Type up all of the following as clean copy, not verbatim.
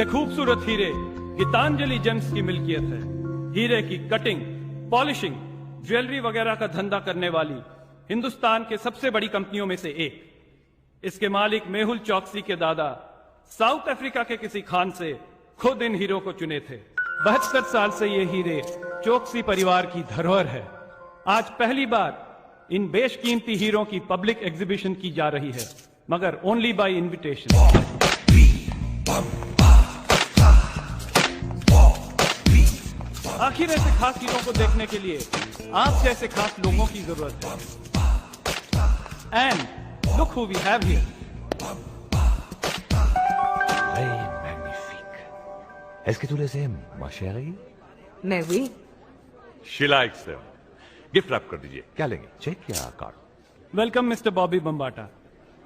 ये खूबसूरत हीरे गीतांजलि जेम्स की मिल्कियत है। हीरे की कटिंग, पॉलिशिंग, ज्वेलरी वगैरह का धंधा करने वाली हिंदुस्तान के सबसे बड़ी कंपनियों में से एक। इसके मालिक मेहुल चौकसी के दादा साउथ अफ्रीका के किसी खान से खुद इन हीरो को चुने थे। 72 साल से ये हीरे चौकसी परिवार की धरोहर है। आज पहली बार इन बेशकीमती हीरों की पब्लिक एग्जीबिशन की जा रही है, मगर ओनली बाय इनविटेशन। आखिर ऐसे खास हीरों को देखने के लिए आप जैसे खास लोगों की जरूरत है। And look who we have here. Est-ce que tu les aimes, ma chérie? मैं oui. She likes them. Gift wrap कर दीजिए। क्या लेंगे, चेक या card? Welcome mister Bobby Bambata.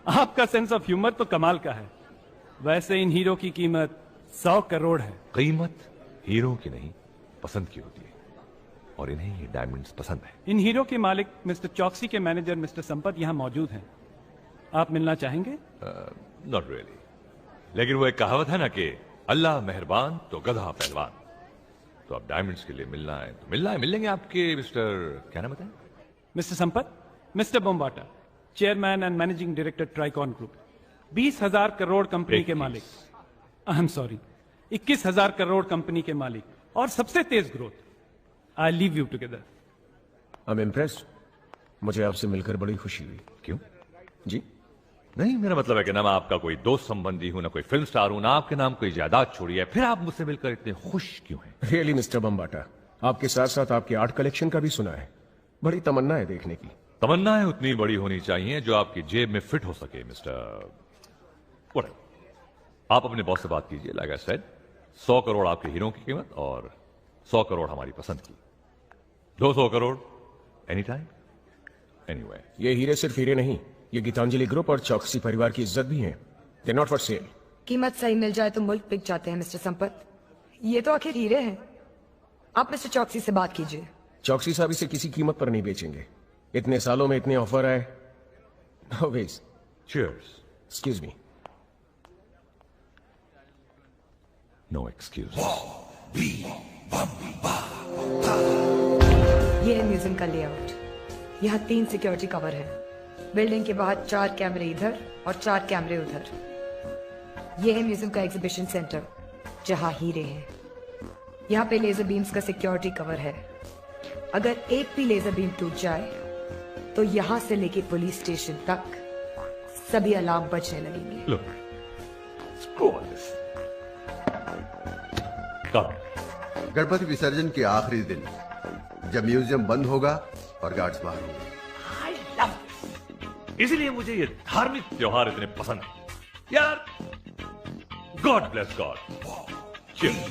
आपका सेंस ऑफ ह्यूमर तो कमाल का है। वैसे इन हीरो की कीमत 100 करोड़ है। कीमत हीरो की नहीं, पसंद की होती है, और इन्हें ये डायमंड्स पसंद है। इन हीरो के मालिक मिस्टर चौकसी के मैनेजर मिस्टर संपत यहाँ मौजूद हैं। आप मिलना चाहेंगे? नॉट रियली, लेकिन वो एक कहावत है ना कि अल्लाह मेहरबान तो गधा पहलवान। तो आप डायमंड्स के लिए मिलना है तो मिलना है, मिल लेंगे आपके मिस्टर, क्या नाम बताएं? Mister Sampat, mister Bombata, chairman and managing director Tricon group, 20,000 crore company के मालिक। I am sorry, 21,000 crore company के मालिक और सबसे तेज growth. I leave you together. I am impressed. मुझे आपसे मिलकर बड़ी खुशी हुई। क्यों? जी नहीं, मेरा मतलब है कि ना मैं आपका कोई दोस्त संबंधी हूं, ना कोई फिल्म स्टार हूं, ना आपके नाम कोई जायदाद छोड़ी है, फिर आप मुझसे मिलकर इतने खुश क्यों हैं? रियली मिस्टर बम्बाटा, आपके साथ साथ आपके आर्ट कलेक्शन का भी सुना है। बड़ी तमन्ना है देखने की। तमन्नाएं उतनी बड़ी होनी चाहिए जो आपकी जेब में फिट हो सके मिस्टर। आप अपने बॉस से बात कीजिए। लाइक आई सेड, 100 करोड़ आपके हीरो की कीमत और 100 करोड़ हमारी पसंद की। 200 करोड़ एनी टाइम एनीवे। ये हीरे सिर्फ हीरे नहीं, ये गीतांजलि ग्रुप और चौकसी परिवार की इज्जत भी है। They not for sale. कीमत सही मिल जाए तो मुल्क बिक जाते हैं मिस्टर संपत। ये तो आखिर हीरे हैं। आप मिस्टर चौकसी से बात कीजिए। चौकसी साहब इसे किसी कीमत पर नहीं बेचेंगे। इतने सालों में इतने ऑफर आए। No ways. Cheers. Excuse me. No excuse. ये है म्यूजियम का लेआउट। यहाँ 3 सिक्योरिटी कवर है। बिल्डिंग के बाहर 4 कैमरे इधर और 4 कैमरे उधर। यह है म्यूजियम का एग्जीबिशन सेंटर जहां हीरे हैं। यहाँ पे लेजर बीम्स का सिक्योरिटी कवर है। अगर एक भी लेजर बीम टूट जाए तो यहाँ से लेके पुलिस स्टेशन तक सभी अलार्म बजने लगेंगे। Look, screw all this. Come. Ganpati विसर्जन के आखिरी दिन जब म्यूजियम बंद होगा और गार्ड्स बाहर होंगे। इसीलिए मुझे ये धार्मिक त्योहार इतने पसंद है यार। God bless God. Cheers.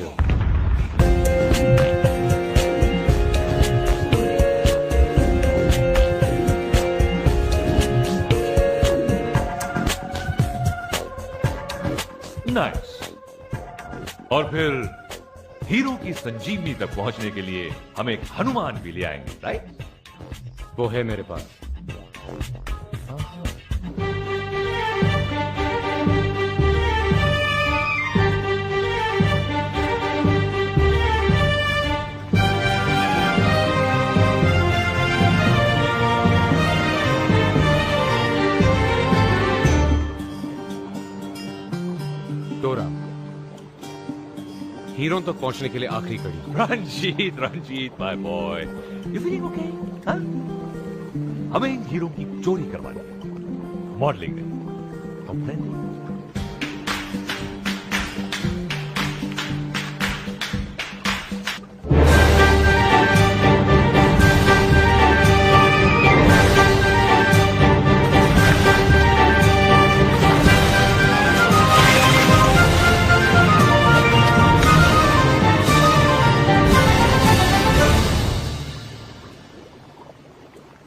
Nice. और फिर हीरो की संजीवनी तक पहुंचने के लिए हम एक हनुमान भी ले आएंगे, राइट? वो है मेरे पास। डोरा, हीरो तक पहुंचने के लिए आखिरी कड़ी। Ranjit, Ranjit my boy, you feeling okay? हाँ? हमें इन हीरो की चोरी करवानी है, मॉडलिंग नहीं, complain.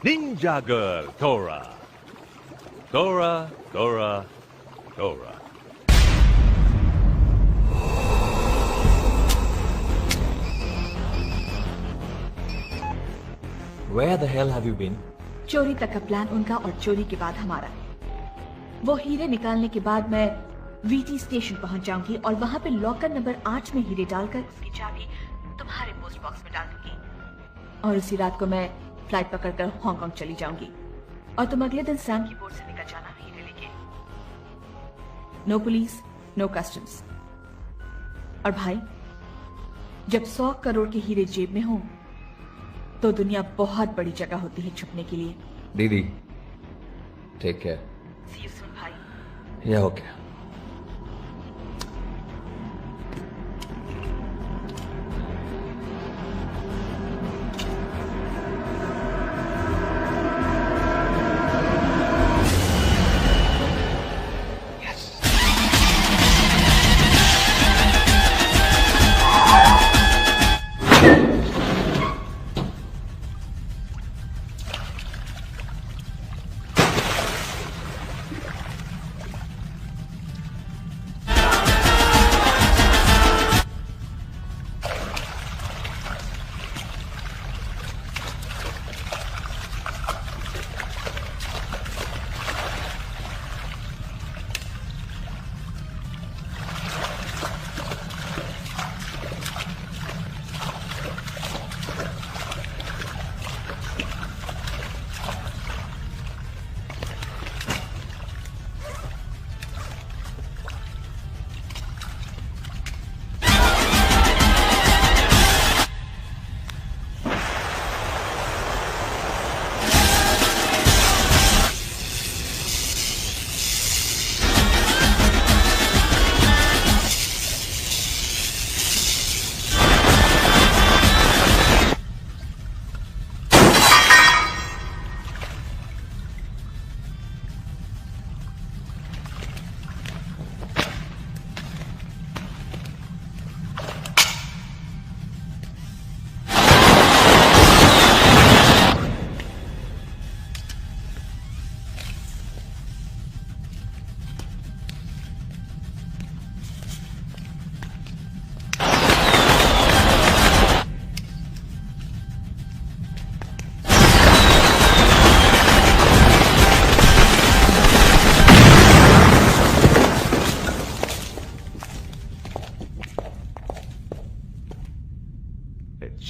Ninja girl, Dora. Dora, Dora, Dora. Where the hell have you been? चोरी तक का प्लान उनका और चोरी के बाद हमारा। वो हीरे निकालने के बाद मैं वीटी स्टेशन पहुंच जाऊंगी और वहां पे लॉकर नंबर 8 में हीरे डालकर उसकी चाबी तुम्हारे पोस्ट बॉक्स में डाल दूंगी और उसी रात को मैं फ्लाइट पकड़कर हांगकांग चली जाऊंगी और तुम अगले दिन सैम की बोट से निकल जाना हीरे लेके। No police, no customs. और भाई, जब 100 करोड़ के हीरे जेब में हो तो दुनिया बहुत बड़ी जगह होती है छुपने के लिए। दीदी, take care. See you soon भाई। या okay.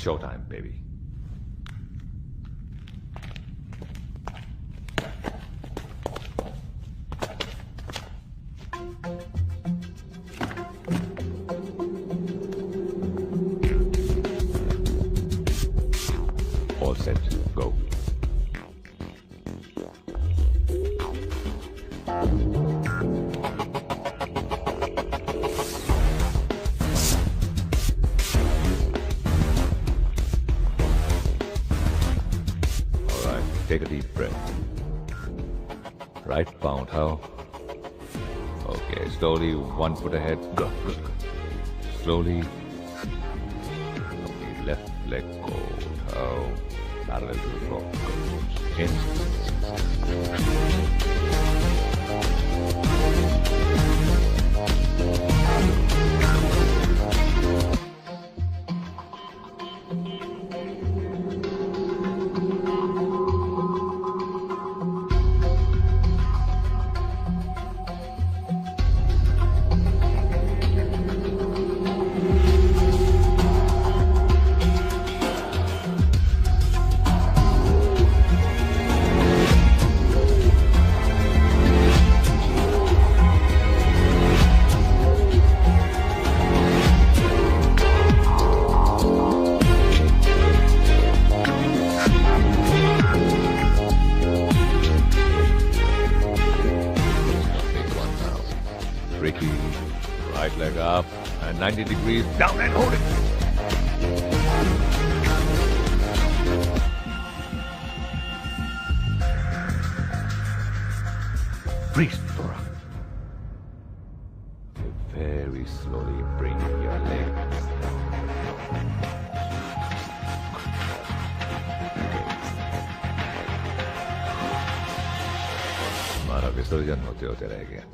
Showtime, baby. All set. Go. Take a deep breath. Right pound, how? Okay, slowly, 1 foot ahead. Good, good, good. Slowly. Okay, left leg cold. How? Parallel to the floor. Good. Ricky, right leg up and 90 degrees down and hold it. Freeze, Dora. Very slowly bring your legs. हमारा विसर्जन होते होते रह गया.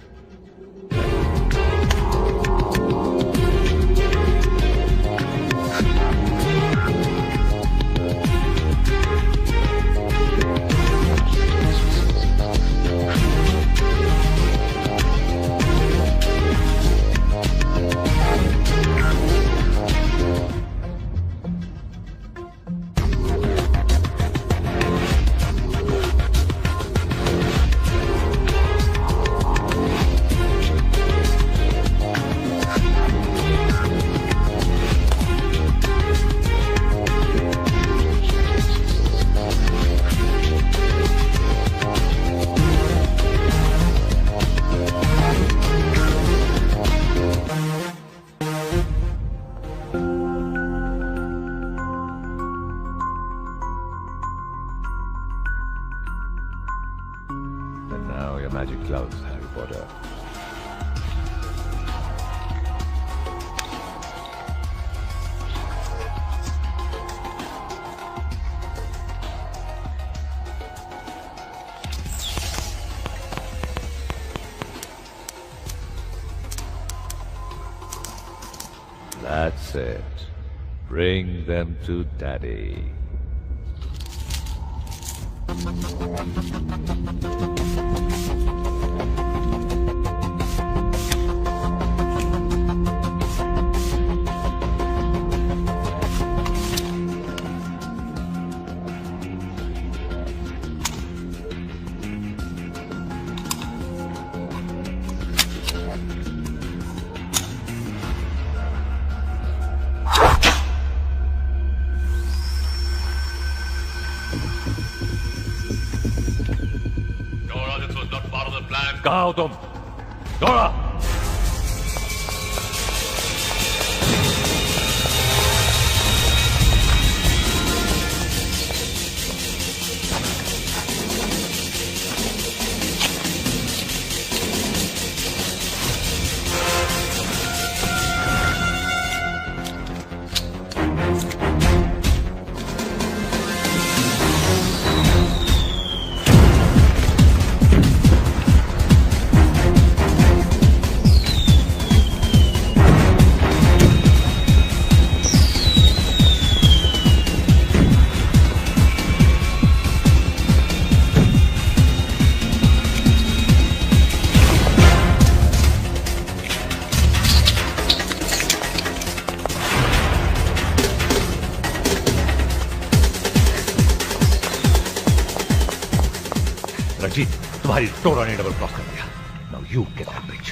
magic gloves, Harry Potter. That's it. Bring them to Daddy. कहाँ हो तुम? दौड़ा! रंजीत, तुम्हारी टोरा ने डबल क्रॉस कर दिया। Now you get that bridge.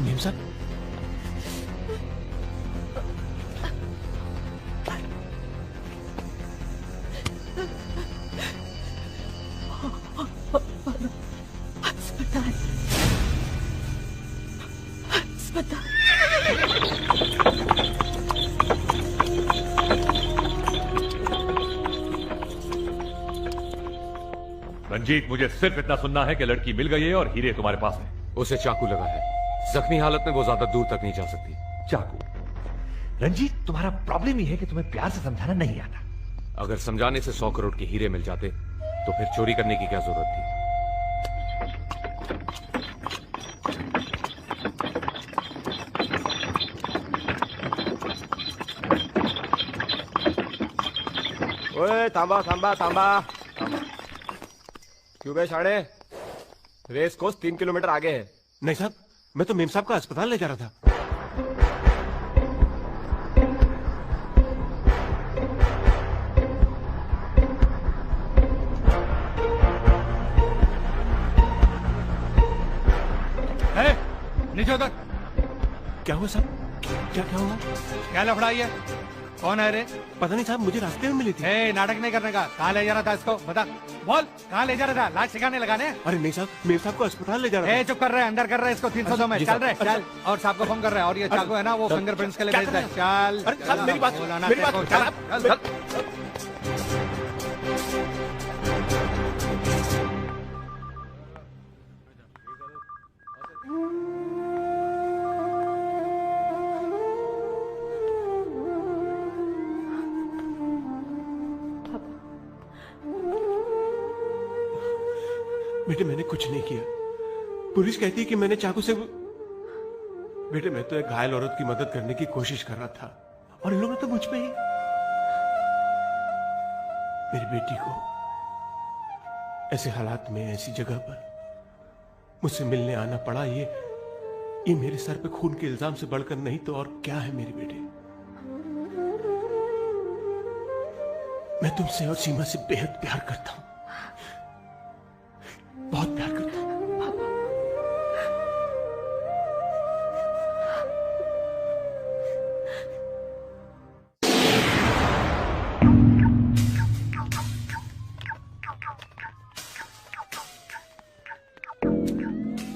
Ma'am साहब, अस्पताल, अस्पताल। रंजीत, मुझे सिर्फ इतना सुनना है कि लड़की मिल गई है और हीरे तुम्हारे पास है। उसे चाकू लगा है। जख्मी हालत में वो ज्यादा दूर तक नहीं जा सकती। चाकू? रंजीत, तुम्हारा प्रॉब्लम ही है कि तुम्हें प्यार से समझाना नहीं आता। अगर समझाने से 100 करोड़ के हीरे मिल जाते तो फिर चोरी करने की क्या जरूरत थी? ओए थांबा थांबा थांबा। क्यों बे शाणे? रेस कोर्स 3 किलोमीटर आगे है। नहीं साहब, मैं तो मेम साहब का अस्पताल ले जा रहा था। नीचे उतर। क्या हुआ साहब? क्या क्या हुआ? क्या लफड़ाई है? कौन है रे? पता नहीं साहब, मुझे रास्ते में मिली थी। नाटक नहीं करने का। कहाँ ले जा रहा था इसको? बता, बोल, कहाँ ले जा रहा था? लाज सिखाने लगाने? अरे नहीं साहब, मेम साहब को अस्पताल ले जा रहा था। चुप कर रहे, अंदर कर रहे इसको 302 में। चल रहे, चल। और साहब को फोन कर रहे हैं। और ये चाकू है ना, वो फिंगरप्रिंट्स के लिए भेज दे। चल। अरे साहब, मेरी बात, चल। बेटे मैंने कुछ नहीं किया। पुलिस कहती है कि मैंने चाकू से। बेटे मैं तो एक घायल औरत की मदद करने की कोशिश कर रहा था और इन लोगों ने तो मुझ पे ही मेरी बेटी को ऐसे हालात में ऐसी जगह पर मुझसे मिलने आना पड़ा। ये मेरे सर पे खून के इल्जाम से बढ़कर नहीं तो और क्या है मेरे बेटे। मैं तुमसे और सीमा से बेहद प्यार करता हूं, बहुत प्यार करता हूं।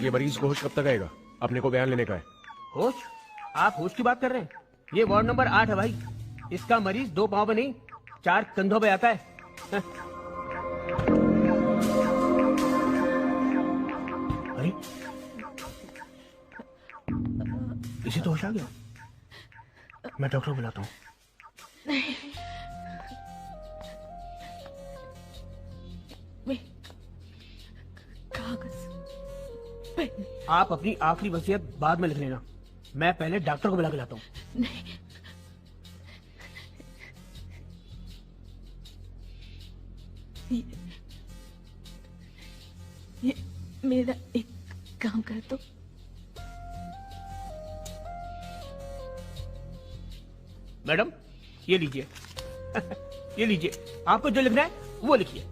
ये मरीज को होश कब तक आएगा? अपने को बयान लेने का है। होश? आप होश की बात कर रहे हैं? ये वार्ड नंबर 8 है भाई। इसका मरीज 2 पांव पे नहीं 4 कंधों पे आता है। अरे इसे तो होश आ गया। मैं डॉक्टर को बुलाता हूँ। नहीं, कागज पेन। आप अपनी आखिरी वसीयत बाद में लिख लेना। मैं पहले डॉक्टर को बुला के लाता हूँ। नहीं, ये मेरा एक काम कर दो। मैडम ये लीजिए। ये लीजिए, आपको जो लिखना है वो लिखिए।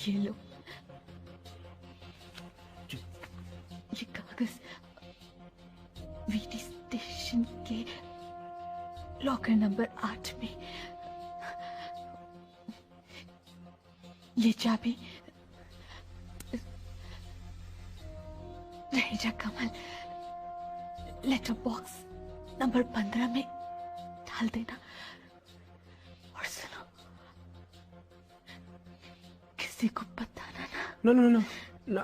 ये लो, ये कागज वीटी स्टेशन के लॉकर नंबर 8 में। ये चाबी रहेजा कमल लेटर बॉक्स नंबर 15 में डाल देना। और सुनो, किसी को बताना ना। No no no no.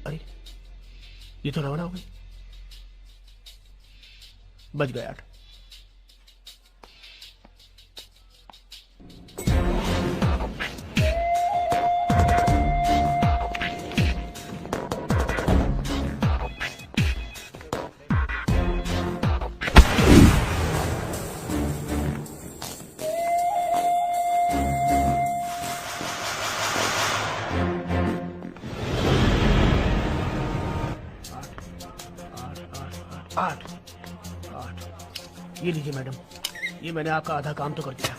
अरे ये तो रवाना हो गई। बच गया 8। ये लीजिए मैडम, ये मैंने आपका आधा काम तो कर दिया।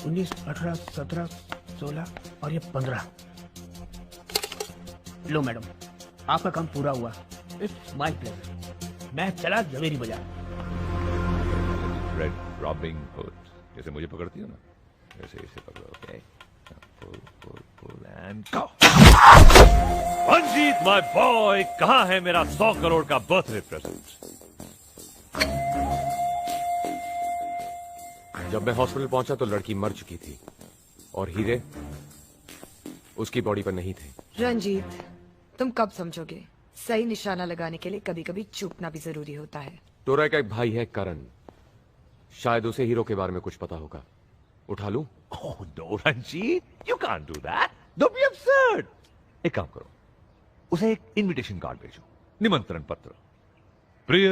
उन्नीस, 18, 17, 16 और ये 15। लो मैडम, आपका काम पूरा हुआ। It's my pleasure. मैं चला जवेरी बाजार। रेड रॉबिंग हुड, जैसे मुझे पकड़ती हो ना, वैसे इसे पकड़ो। Okay, pull and go. Ranjit my boy, कहां है मेरा 100 करोड़ का बर्थडे प्रेजेंट? जब मैं हॉस्पिटल पहुंचा तो लड़की मर चुकी थी और हीरे उसकी बॉडी पर नहीं थे। रंजीत, तुम कब समझोगे? सही निशाना लगाने के लिए कभी कभी चूकना भी जरूरी होता है। टोरा का एक भाई है करण, शायद उसे हीरो के बारे में कुछ पता होगा। उठा लूं? Oh no, Ranjit, you can't do that. Don't be absurd. एक काम करो, उसे एक इनविटेशन कार्ड भेजो, निमंत्रण पत्र। प्रिय,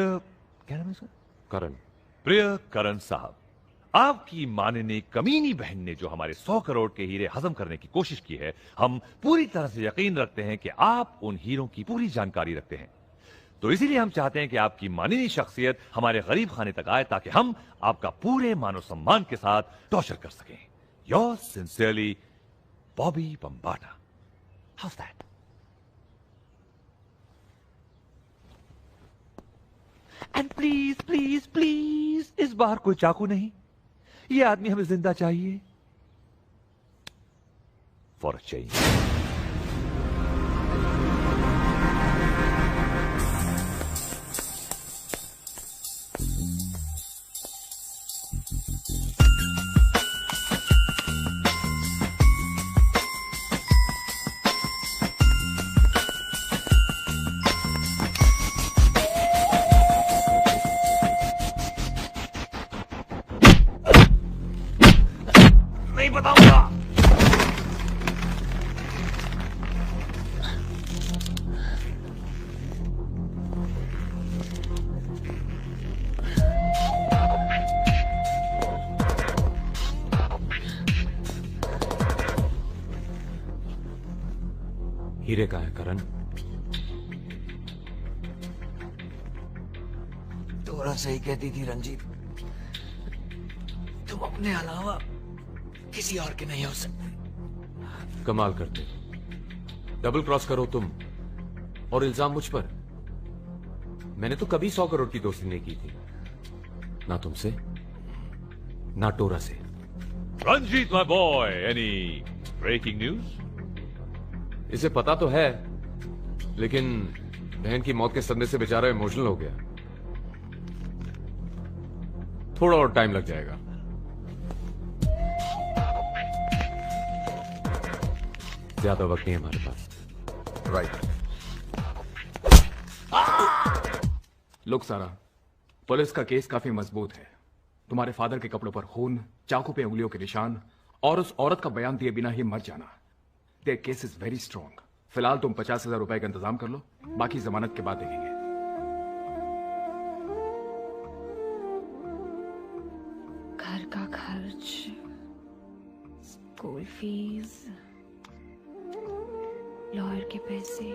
क्या नाम है उसका? करण। प्रिय करण साहब, आपकी माननीय कमीनी बहन ने जो हमारे 100 करोड़ के हीरे हजम करने की कोशिश की है, हम पूरी तरह से यकीन रखते हैं कि आप उन हीरों की पूरी जानकारी रखते हैं। तो इसीलिए हम चाहते हैं कि आपकी माननीय शख्सियत हमारे गरीब खाने तक आए ताकि हम आपका पूरे मानव सम्मान के साथ टॉर्चर कर सकें। Yours sincerely, Bobby Bambata. How's that? And please, please, please, इस बार कोई चाकू नहीं। ये आदमी हमें जिंदा चाहिए। For a change. नहीं बताऊंगा। हीरे का है करण? तोरा सही कहती थी रंजीत, तुम अपने अलावा किसी और के नहीं हो सकते। कमाल करते, डबल क्रॉस करो तुम और इल्जाम मुझ पर। मैंने तो कभी 100 करोड़ की दोस्ती नहीं की थी, ना तुमसे ना टोरा से। Ranjit my boy, any breaking news? इसे पता तो है, लेकिन बहन की मौत के सदमे से बेचारा इमोशनल हो गया। थोड़ा और टाइम लग जाएगा। ज्यादा वक्त नहीं है हमारे पास। राइट। लुक सारा, पुलिस का केस काफी मजबूत है। तुम्हारे फादर के कपड़ों पर खून, चाकू पे उंगलियों के निशान और उस औरत का बयान दिए बिना ही मर जाना। There case is very strong. फिलहाल तुम 50,000 रुपए का इंतजाम कर लो, बाकी जमानत के बाद देखेंगे। घर का खर्च, स्कूल फीस, लॉयर के पैसे,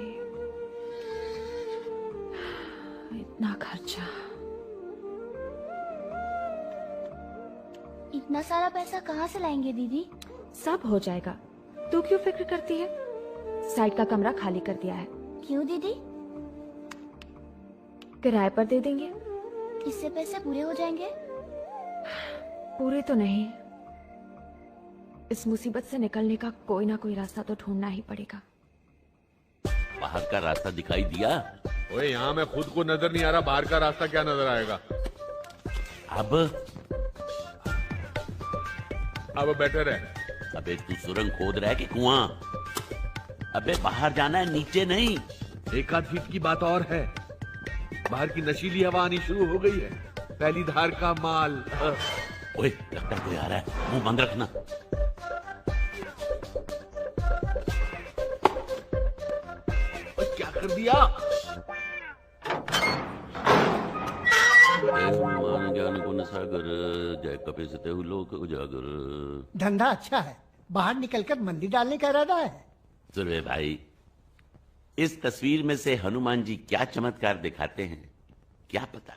इतना खर्चा। इतना सारा पैसा कहाँ से लाएंगे दीदी? सब हो जाएगा, तू क्यों फिक्र करती है? साइड का कमरा खाली कर दिया है। क्यों दीदी? किराए पर दे देंगे। इससे पैसे पूरे हो जाएंगे? पूरे तो नहीं, इस मुसीबत से निकलने का कोई ना कोई रास्ता तो ढूंढना ही पड़ेगा। बाहर का रास्ता दिखाई दिया? ओए, यहाँ मैं खुद को नजर नहीं आ रहा, बाहर का रास्ता क्या नजर आएगा? अब बेटर है। अबे तू सुरंग खोद रहा है कि कुआं? अबे बाहर जाना है, नीचे नहीं। एक आध फीट की बात और है, बाहर की नशीली हवा आनी शुरू हो गई है, पहली धार का माल। ओए, लगता है कोई आ रहा है, मुंह बंद रखना। क्या कर दिया? ज्ञान गुण सागर, जय कपे सते लोक उजागर। धंधा अच्छा है, बाहर निकलकर मंदी डालने का इरादा है। सुरे भाई, इस तस्वीर में से हनुमान जी क्या चमत्कार दिखाते हैं क्या पता।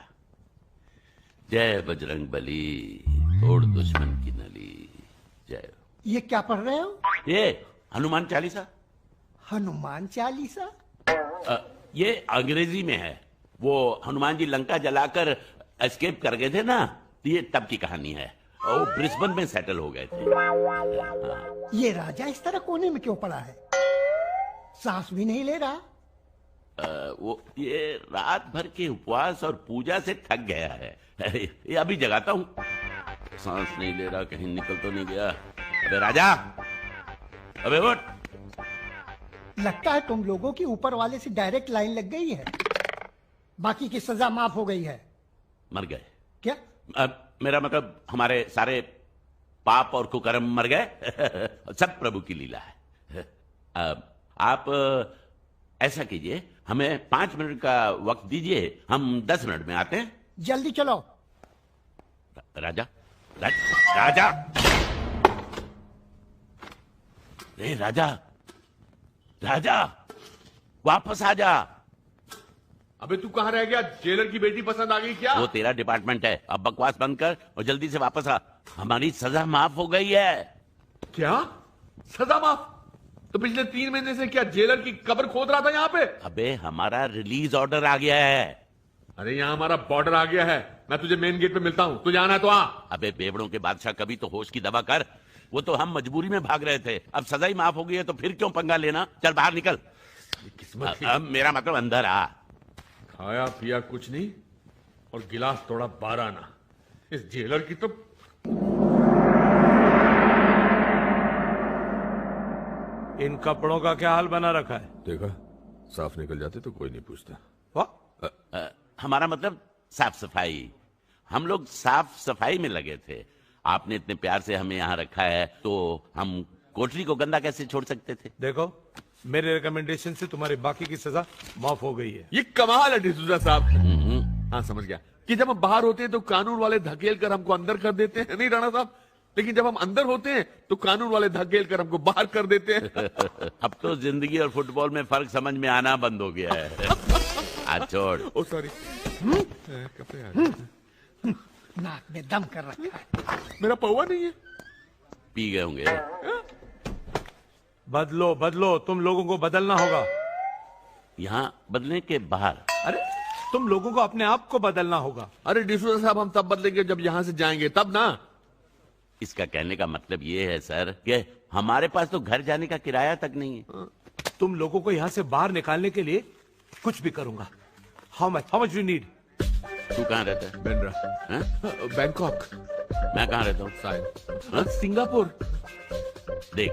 जय बजरंग बली, तोड़ दुश्मन की नली। जय। ये क्या पढ़ रहे हो? ये हनुमान चालीसा। हनुमान चालीसा? ये अंग्रेजी में है, वो हनुमान जी लंका जलाकर एस्केप कर गए थे ना, ये तब की कहानी है। वो ब्रिस्बेन में सेटल हो गए थे। हाँ। ये राजा इस तरह कोने में क्यों पड़ा है? सांस भी नहीं ले रहा। वो ये रात भर के उपवास और पूजा से थक गया है। ये अभी जगाता हूँ। सांस नहीं ले रहा, कहीं निकल तो नहीं गया। अबे राजा, अबे उठ। लगता है तुम लोगों की ऊपर वाले से डायरेक्ट लाइन लग गई है। बाकी की सजा माफ हो गई है। मर गए क्या? मेरा मतलब हमारे सारे पाप और कुकर्म मर गए। सब प्रभु की लीला है। आप ऐसा कीजिए, हमें 5 मिनट का वक्त दीजिए, हम 10 मिनट में आते हैं। जल्दी चलो। राजा, राजा, रे राजा, राजा, वापस आ जा। अबे तू कहां रह गया? जेलर की बेटी पसंद आ गई क्या? वो तेरा डिपार्टमेंट है, अब बकवास बंद कर और जल्दी से वापस आ। हमारी सजा माफ हो गई है। क्या? सजा माफ? तो पिछले 3 महीने से क्या जेलर की कब्र खोद रहा था यहाँ पे? अबे हमारा रिलीज ऑर्डर आ गया है। अरे यहाँ हमारा बॉर्डर आ गया है। मैं तुझे मेन गेट पे मिलता हूँ, तुझे आना है तो आ। अबे बेवड़ों के बादशाह, कभी तो होश की दवा कर। वो तो हम मजबूरी में भाग रहे थे, अब सजा ही माफ हो गई है तो फिर क्यों पंगा लेना? चल बाहर निकल। अब मेरा मतलब अंदर आ। खाया पिया कुछ नहीं और गिलास तोड़ा 12 आना। इस जेलर की तो इन कपड़ों का क्या हाल बना रखा है? देखा, साफ निकल जाते तो कोई नहीं पूछता। हमारा मतलब साफ सफाई। हम लोग साफ सफाई में लगे थे। आपने इतने प्यार से हमें यहाँ रखा है तो हम कोठरी को गंदा कैसे छोड़ सकते थे? देखो, मेरे रिकमेंडेशन से तुम्हारी बाकी की सजा माफ हो गई है। ये कमाल है डिसूजा साहब। हाँ समझ गया कि जब हम बाहर होते हैं तो कानून वाले धकेल कर हमको अंदर कर देते हैं, नहीं राणा साहब? लेकिन जब हम अंदर होते हैं तो कानून वाले धकेल कर हमको बाहर कर देते हैं। अब तो जिंदगी और फुटबॉल में फर्क समझ में आना बंद हो गया है। आज छोड़। ओ सॉरी। नाक में दम कर रखा है। मेरा पौवा नहीं है। पी गए होंगे। बदलो बदलो, तुम लोगों को बदलना होगा। यहाँ बदलने के बाहर? अरे तुम लोगों को अपने आप को बदलना होगा। अरे डिसूजा साहब, हम तब बदलेंगे जब यहाँ से जाएंगे, तब ना। इसका कहने का मतलब ये है सर कि हमारे पास तो घर जाने का किराया तक नहीं है। तुम लोगों को यहाँ से बाहर निकालने के लिए कुछ भी करूंगा। How much you need? तू कहाँ रहता है? बेंड्रा। बैंकॉक। मैं कहाँ रहता हूँ? शायद सिंगापुर। देख,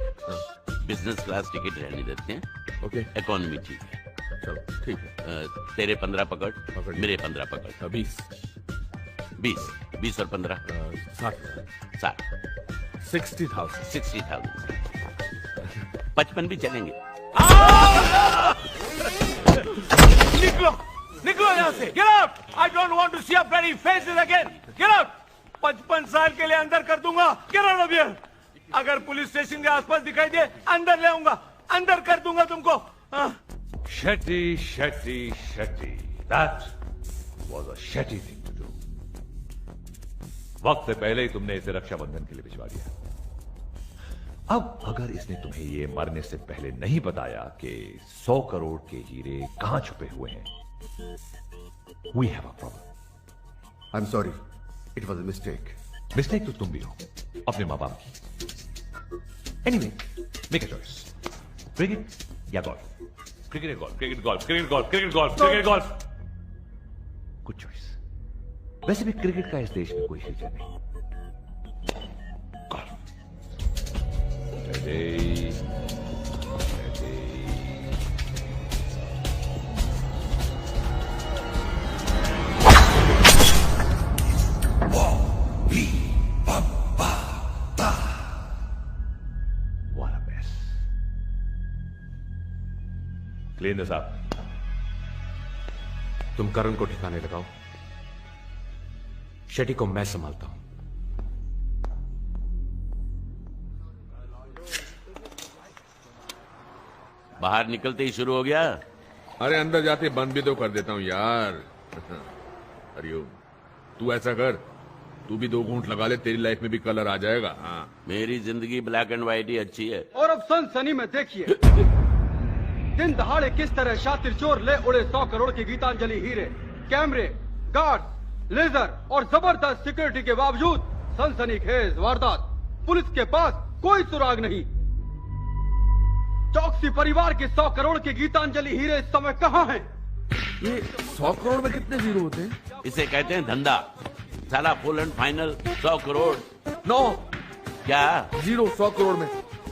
बिजनेस क्लास टिकट रहने देते हैं। ओके। इकोनॉमी ठीक है। चलो ठीक है। तेरे 15 पकड़, मेरे 15 पकड़। 20 और 15 60। 60,000। 55 भी चलेंगे। निकलो यहाँ से। Get out! I don't want to see your bloody faces again. Get out! 55 साल के लिए अंदर कर दूंगा। Get out of here! अगर पुलिस स्टेशन के आसपास दिखाई दे, अंदर ले आऊंगा, अंदर कर दूंगा तुमको। Shetty, Shetty, Shetty. That was a Shetty thing to do. वक्त से पहले ही तुमने इसे रक्षाबंधन के लिए भिजवा दिया। अब अगर इसने तुम्हें ये मरने से पहले नहीं बताया कि 100 करोड़ के हीरे कहां छुपे हुए हैं, we have a problem. I'm sorry. It was a mistake. Mistake तो तुम भी हो, अपने माँ बाप की। Anyway, make a choice. Cricket या गोल्फ? क्रिकेट या golf? Cricket golf, cricket golf, cricket golf, cricket golf. Good choice. वैसे भी क्रिकेट का इस देश में कोई फ्यूचर नहीं। Golf. Ready. What a mess. Clean this up. तुम करण को ठिकाने लगाओ। शेट्टी को मैं संभालता हूं। बाहर निकलते ही शुरू हो गया। अरे अंदर जाते बंद भी तो कर देता हूँ यार। हरिओम, तू ऐसा कर, तू भी 2 घूंट लगा ले, तेरी लाइफ में भी कलर आ जाएगा। हाँ, मेरी जिंदगी ब्लैक एंड व्हाइट ही अच्छी है। और अब सनसनी में देखिए दिन दहाड़े किस तरह शातिर चोर ले उड़े 100 करोड़ के गीतांजलि हीरे। कैमरे, गार्ड, लेजर और जबरदस्त सिक्योरिटी के बावजूद सनसनीखेज वारदात, पुलिस के पास कोई सुराग नहीं। चौकसी परिवार के 100 करोड़ के गीतांजलि हीरे इस समय कहाँ हैं? ये 100 करोड़ में कितने जीरो होते हैं? इसे कहते हैं धंधा। साला full and final 100 crore. No क्या जीरो 100 करोड़ में?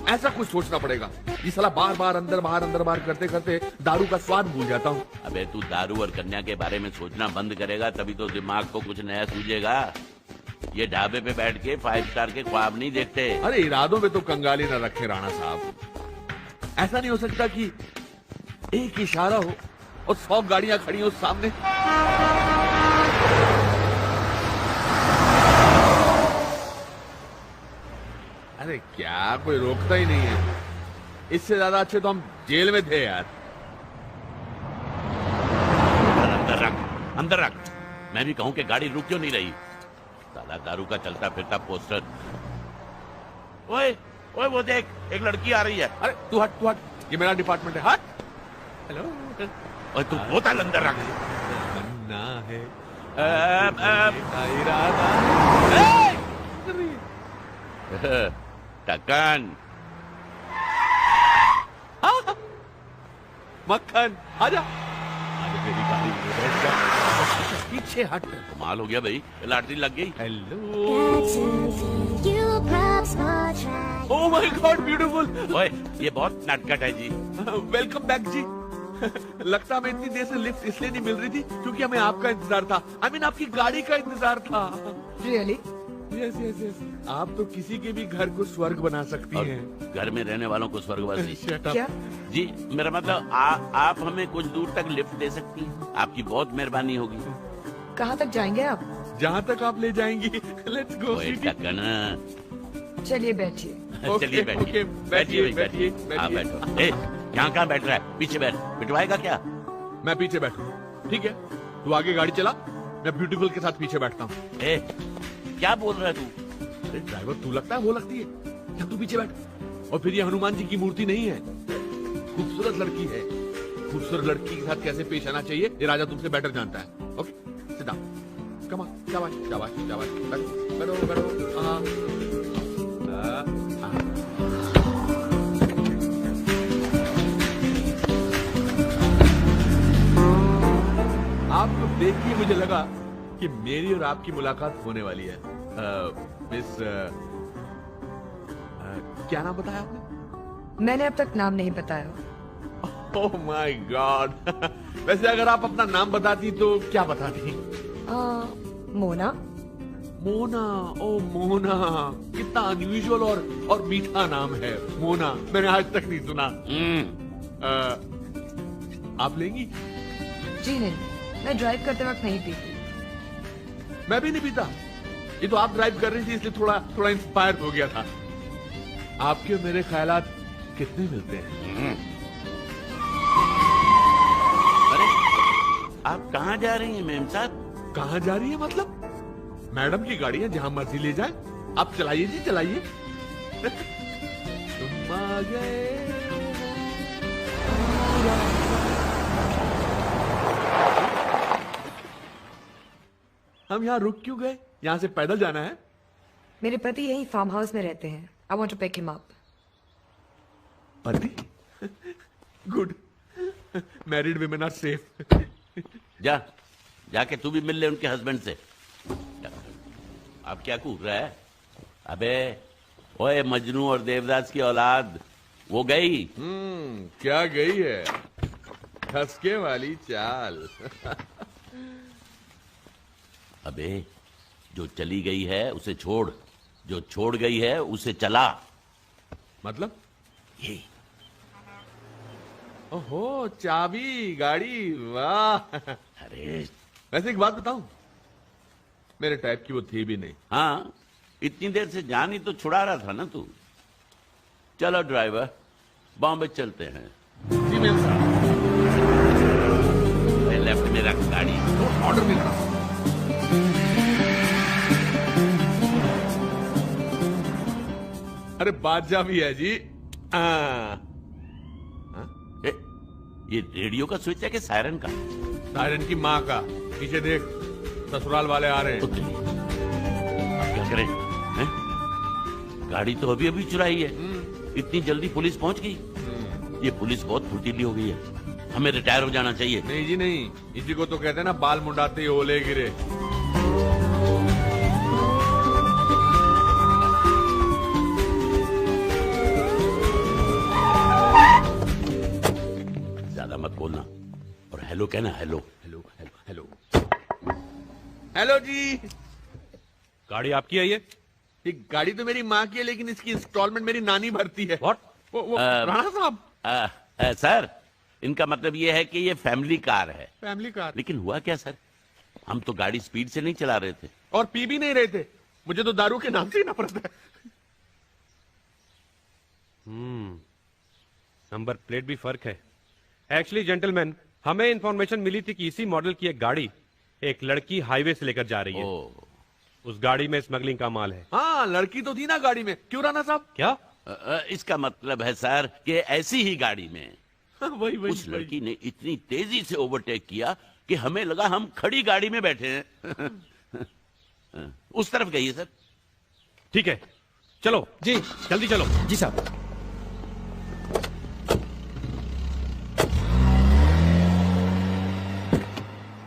ऐसा कुछ सोचना पड़ेगा। ये साला बार बार अंदर बाहर करते करते दारू का स्वाद भूल जाता हूँ। अबे तू दारू और कन्या के बारे में सोचना बंद करेगा तभी तो दिमाग को कुछ नया सूझेगा। ये ढाबे पे बैठ के 5 स्टार के ख्वाब नहीं देखते। अरे इरादों में तो कंगाली न रखे राणा साहब। ऐसा नहीं हो सकता कि एक इशारा हो और 100 गाड़ियां खड़ी हो सामने। अरे क्या, कोई रोकता ही नहीं है। इससे ज्यादा अच्छे तो हम जेल में थे यार। अंदर रख। मैं भी कहूं कि गाड़ी रुक क्यों नहीं रही। साला दारू का चलता फिरता पोस्टर। ओए ओए वो देख, एक लड़की आ रही है। अरे तू हट, ये मेरा डिपार्टमेंट है। हट। हेलो। ओए तू बोतल अंदर रख। ना है टकन मक्खन आजा। मेरी गाड़ी में बैठ जा। पीछे हट। कमाल हो गया भाई, लॉटरी लग गई। Hello. Oh my God, beautiful. ओए ये बहुत नटखट है जी। वेलकम बैक जी। लगता मैं इतनी देर से लिफ्ट इसलिए नहीं मिल रही थी क्योंकि हमें आपका इंतजार था। I mean, आपकी गाड़ी का इंतजार था। Really? यस। आप तो किसी के भी घर को स्वर्ग बना सकती हैं। घर में रहने वालों को स्वर्गवासी। क्या? जी मेरा मतलब आप हमें कुछ दूर तक लिफ्ट दे सकती हैं। आपकी बहुत मेहरबानी होगी। कहाँ तक जाएंगे आप? जहाँ तक आप ले जाएंगी। Let's go. चलिए बैठिए। चलिए बैठिए। हाँ बैठो। यहाँ कहाँ बैठ रहा है? पीछे बैठ। बिठवाएगा क्या? मैं पीछे बैठू। ठीक है, तू आगे गाड़ी चला, मैं ब्यूटीफुल के साथ पीछे बैठता हूँ। क्या बोल रहा है तू? अरे ड्राइवर तू लगता है वो लगती है। क्या तू पीछे बैठ। और फिर ये हनुमान जी की मूर्ति नहीं है, खूबसूरत लड़की है। खूबसूरत लड़की के साथ कैसे पेश आना चाहिए ये राजा तुमसे बेटर जानता है। Okay sit down. Come on. शाबाश। बैठो। आपको देख के मुझे लगा कि मेरी और आपकी मुलाकात होने वाली है। मिस क्या नाम बताया आपने? मैंने अब तक नाम नहीं बताया। Oh my God. वैसे अगर आप अपना नाम बताती तो क्या बताती? मोना। ओ मोना, कितना अनयूजुअल और मीठा नाम है मोना। मैंने आज तक नहीं सुना। आप लेंगी? जी नहीं, मैं ड्राइव करते वक्त नहीं पीती। मैं भी नहीं पीता। ये तो आप ड्राइव कर रही थी इसलिए थोड़ा इंस्पायर हो गया था। आपके और मेरे ख्यालात कितने मिलते हैं। अरे आप कहाँ जा रही हैं मैम साहब? कहाँ जा रही है मतलब? मैडम की गाड़ी है, जहां मर्जी ले जाए। आप चलाइए जी, चलाइए। तुम आ गए। हम यहाँ रुक क्यों गए? यहाँ से पैदल जाना है। मेरे पति यही फार्म हाउस में रहते हैं। I want to pick him up. पति? Good. Married women are safe. जाके तू भी मिल ले उनके हस्बैंड से। अब क्या कूद रहा है? अबे ओए मजनू और देवदास की औलाद वो गई। क्या गई है? खसके वाली चाल। अबे जो चली गई है उसे छोड़, जो छोड़ गई है उसे चला। मतलब? ये ओहो, चाबी गाड़ी। वाह। अरे वैसे एक बात बताऊं, मेरे टाइप की वो थी भी नहीं। हाँ, इतनी देर से जान ही तो छुड़ा रहा था ना तू। चलो ड्राइवर, बॉम्बे चलते हैं। जी मैम साहब। लेफ्ट में रख गाड़ी। ऑर्डर मिल रहा। अरे बादशाह भी है जी। ये रेडियो का स्विच है कि सायरन का? सायरन की माँ का। पीछे देख, ससुराल वाले आ रहे हैं। अब क्या करें हैं? गाड़ी तो अभी अभी चुराई है, इतनी जल्दी पुलिस पहुंच गई। ये पुलिस बहुत फुर्तीली हो गई है, हमें रिटायर हो जाना चाहिए। नहीं जी नहीं, इसी को तो कहते हैं ना बाल मुंडाते ही ओले गिरे। ज्यादा मत बोलना और हेलो कहना। Hello hello hello hello hello ji. गाड़ी आपकी है ये? गाड़ी तो मेरी माँ की है, लेकिन इसकी इंस्टॉलमेंट मेरी नानी भरती है। व्हाट? वो राणा साहब। सर, इनका मतलब ये है कि ये फैमिली कार है। Family car? लेकिन हुआ क्या सर, हम तो गाड़ी स्पीड से नहीं चला रहे थे और पी भी नहीं रहे थे। मुझे तो दारू के नाम से ही नफरत है। नंबर प्लेट भी फर्क है। एक्चुअली जेंटलमैन, हमें इंफॉर्मेशन मिली थी कि इसी मॉडल की एक गाड़ी एक लड़की हाईवे से लेकर जा रही है। उस गाड़ी में स्मगलिंग का माल है। हाँ, लड़की तो थी ना गाड़ी में। क्यों राणा साहब? क्या? इसका मतलब है सर कि ऐसी ही गाड़ी में वही उस लड़की ने इतनी तेजी से ओवरटेक किया कि हमें लगा हम खड़ी गाड़ी में बैठे हैं। उस तरफ गई है सर। ठीक है, चलो जी, जल्दी चलो। जी साहब।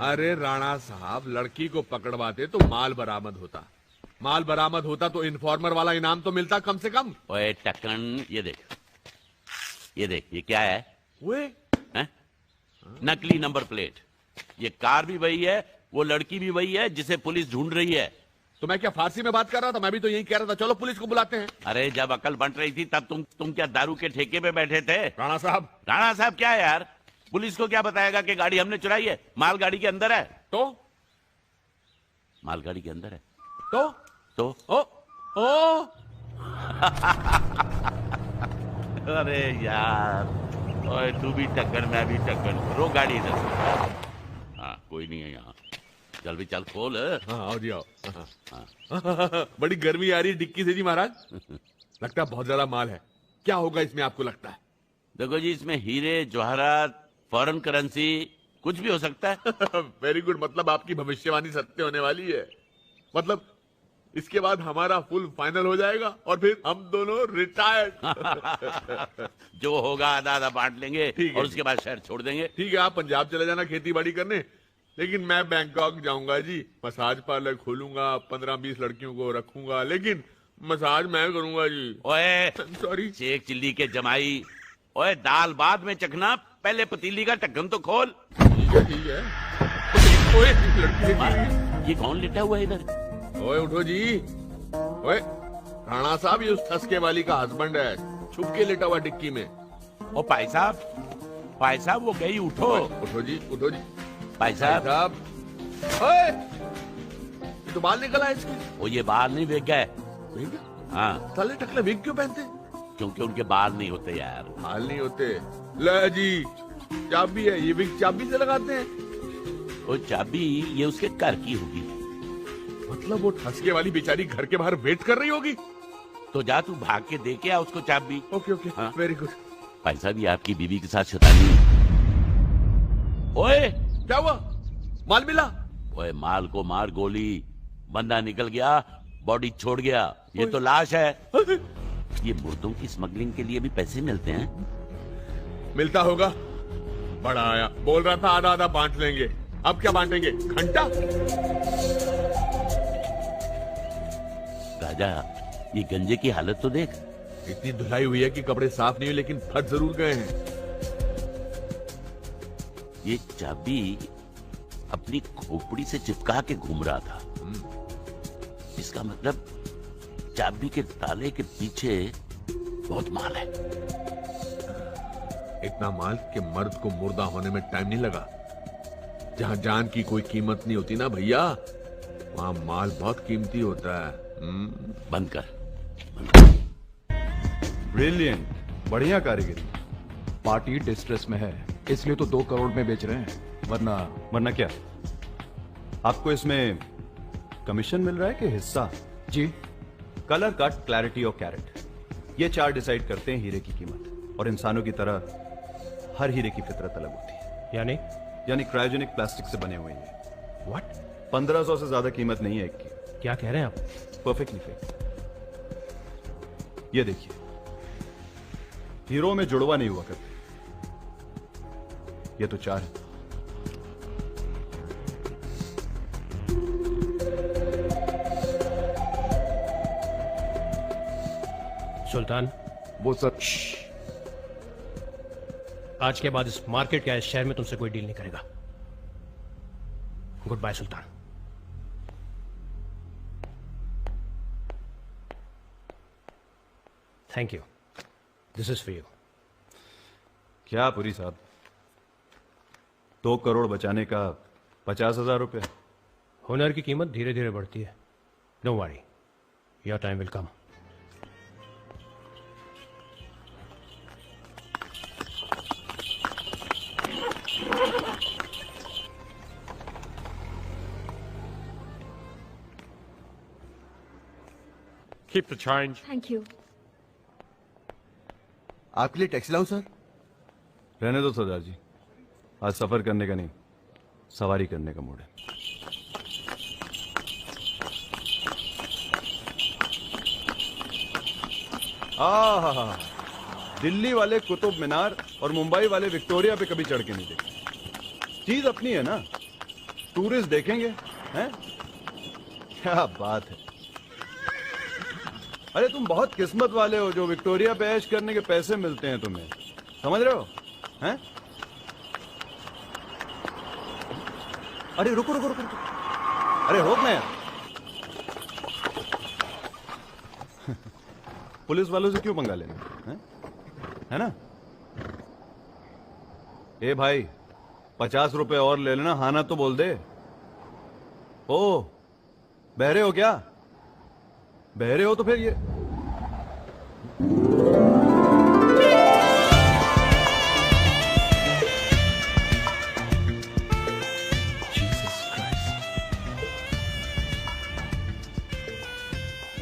अरे राणा साहब, लड़की को पकड़वाते तो माल बरामद होता। माल बरामद होता तो इन्फॉर्मर वाला इनाम तो मिलता कम से कम। ओए टकन, ये देख, ये देख, ये क्या है? हैं? नकली नंबर प्लेट। ये कार भी वही है, वो लड़की भी वही है जिसे पुलिस ढूंढ रही है। तो मैं क्या फारसी में बात कर रहा था? मैं भी तो यही कह रहा था, चलो पुलिस को बुलाते हैं। अरे जब अकल बंट रही थी तब तुम क्या दारू के ठेके पे बैठे थे? राणा साहब। राणा साहब क्या है यार? पुलिस को क्या बताएगा कि गाड़ी हमने चुराई है? माल गाड़ी के अंदर है। तो माल गाड़ी के अंदर है तो ओ अरे यार, ओए तू भी टक्कर मैं भी टक्कर। रो गाड़ी इधर। हाँ, कोई नहीं है यहाँ। चल भी चल, खोल। हाँ आओ जी आओ। बड़ी गर्मी आ रही है डिक्की से जी महाराज। लगता है बहुत ज्यादा माल है। क्या होगा इसमें आपको लगता है? देखो जी, इसमें हीरे जवाहरात, फॉरेन करेंसी, कुछ भी हो सकता है। Very good. मतलब आपकी भविष्यवाणी सत्य होने वाली है। मतलब इसके बाद हमारा फुल फाइनल हो जाएगा और फिर हम दोनों रिटायर्ड। जो होगा आधा आधा बांट लेंगे और उसके बाद शहर छोड़ देंगे। ठीक है, आप पंजाब चले जाना खेती बाड़ी करने, लेकिन मैं बैंकॉक जाऊंगा जी। मसाज पार्लर खोलूंगा, 15-20 लड़कियों को रखूंगा, लेकिन मसाज मैं करूंगा जी। ओए सॉरी, शेख चिल्ली के जमाई। ओए दाल बाद में चखना, पहले पतीली का ढक्कन तो खोल। ठीक है। ओए ये कौन लेटा हुआ है इधर? ओए उठो जी। ओए राणा साहब, ये उस ठसके वाली का हस्बैंड है, छुप के लेटा हुआ डिक्की में। ओ भाई साहब वो गई। उठो उठो जी, उठो जी। भाई साहब। ओए, ये तो बाल निकला है इसके। ओ ये बाल नहीं विग गए। हाँ, साले टकले विग क्यों पहनते? क्योंकि उनके बाल नहीं होते यार। बाल नहीं होते? ले जी, चाबी है, ये विग चाबी से लगाते हैं। वो चाबी ये उसके घर की होगी। मतलब वो ठसके वाली बेचारी घर के बाहर वेट कर रही होगी। तो जा तू भाग के दे के आ उसको चाबी। Okay okay, very good. भाई साहब, ये आपकी बीवी के साथ शैतानी। ओए क्या हुआ? माल मिला? ओए माल को मार गोली, बंदा निकल गया, बॉडी छोड़ गया। ये तो लाश है। ये मुर्दों की स्मगलिंग के लिए भी पैसे मिलते हैं। मिलता होगा। बड़ा आया, बोल रहा था आधा आधा बांट लेंगे। अब क्या बांटेंगे? घंटा? राजा, ये गंजे की हालत तो देख। इतनी धुलाई हुई है कि कपड़े साफ नहीं हुए, लेकिन फट जरूर गए हैं। ये चाबी अपनी खोपड़ी से चिपका के घूम रहा था। इसका मतलब चाबी के ताले के पीछे बहुत माल है। इतना माल कि मर्द को मुर्दा होने में टाइम नहीं लगा। जहां जान की कोई कीमत नहीं होती ना भैया, वहां माल बहुत कीमती होता है। बंद कर। ब्रिलियंट, बढ़िया कारीगरी। पार्टी डिस्ट्रेस में है, इसलिए तो 2 करोड़ में बेच रहे हैं। वरना क्या? आपको इसमें कमीशन मिल रहा है कि हिस्सा? जी। कलर, कट, क्लैरिटी और कैरेट, ये 4 डिसाइड करते हैं हीरे की कीमत। और इंसानों की तरह हर हीरे की फितरत अलग होती है। यानी क्रायोजेनिक प्लास्टिक से बने हुए हैं। व्हाट? 1500 से ज्यादा कीमत नहीं है एक की। क्या कह रहे हैं आप? Perfectly fake. ये देखिए, हीरो में जुड़वा नहीं हुआ करते, ये तो 4 है। सुल्तान, वो सर, आज के बाद इस मार्केट या इस शहर में तुमसे कोई डील नहीं करेगा। Goodbye Sultan. Thank you, this is for you. क्या पुरी साहब, 2 करोड़ बचाने का 50,000 रुपए। हुनर की कीमत धीरे धीरे बढ़ती है। Don't worry, your time will come. Keep the change. Thank you. आपके लिए टैक्सी लाऊं सर? रहने दो सरदार जी, आज सफर करने का नहीं, सवारी करने का मूड है। आहा, दिल्ली वाले कुतुब मीनार और मुंबई वाले विक्टोरिया पे कभी चढ़ के नहीं देखे। चीज अपनी है ना, टूरिस्ट देखेंगे हैं? क्या बात है। अरे तुम बहुत किस्मत वाले हो जो विक्टोरिया पे ऐश करने के पैसे मिलते हैं तुम्हें, समझ रहे हो हैं? अरे रुको रुको रुको, अरे रोक ना यार। पुलिस वालों से क्यों पंगा लेना है ना? ए भाई, 50 रुपए और ले लेना, हाँ ना तो बोल दे। ओ, बहरे हो क्या? बहरे हो तो फिर ये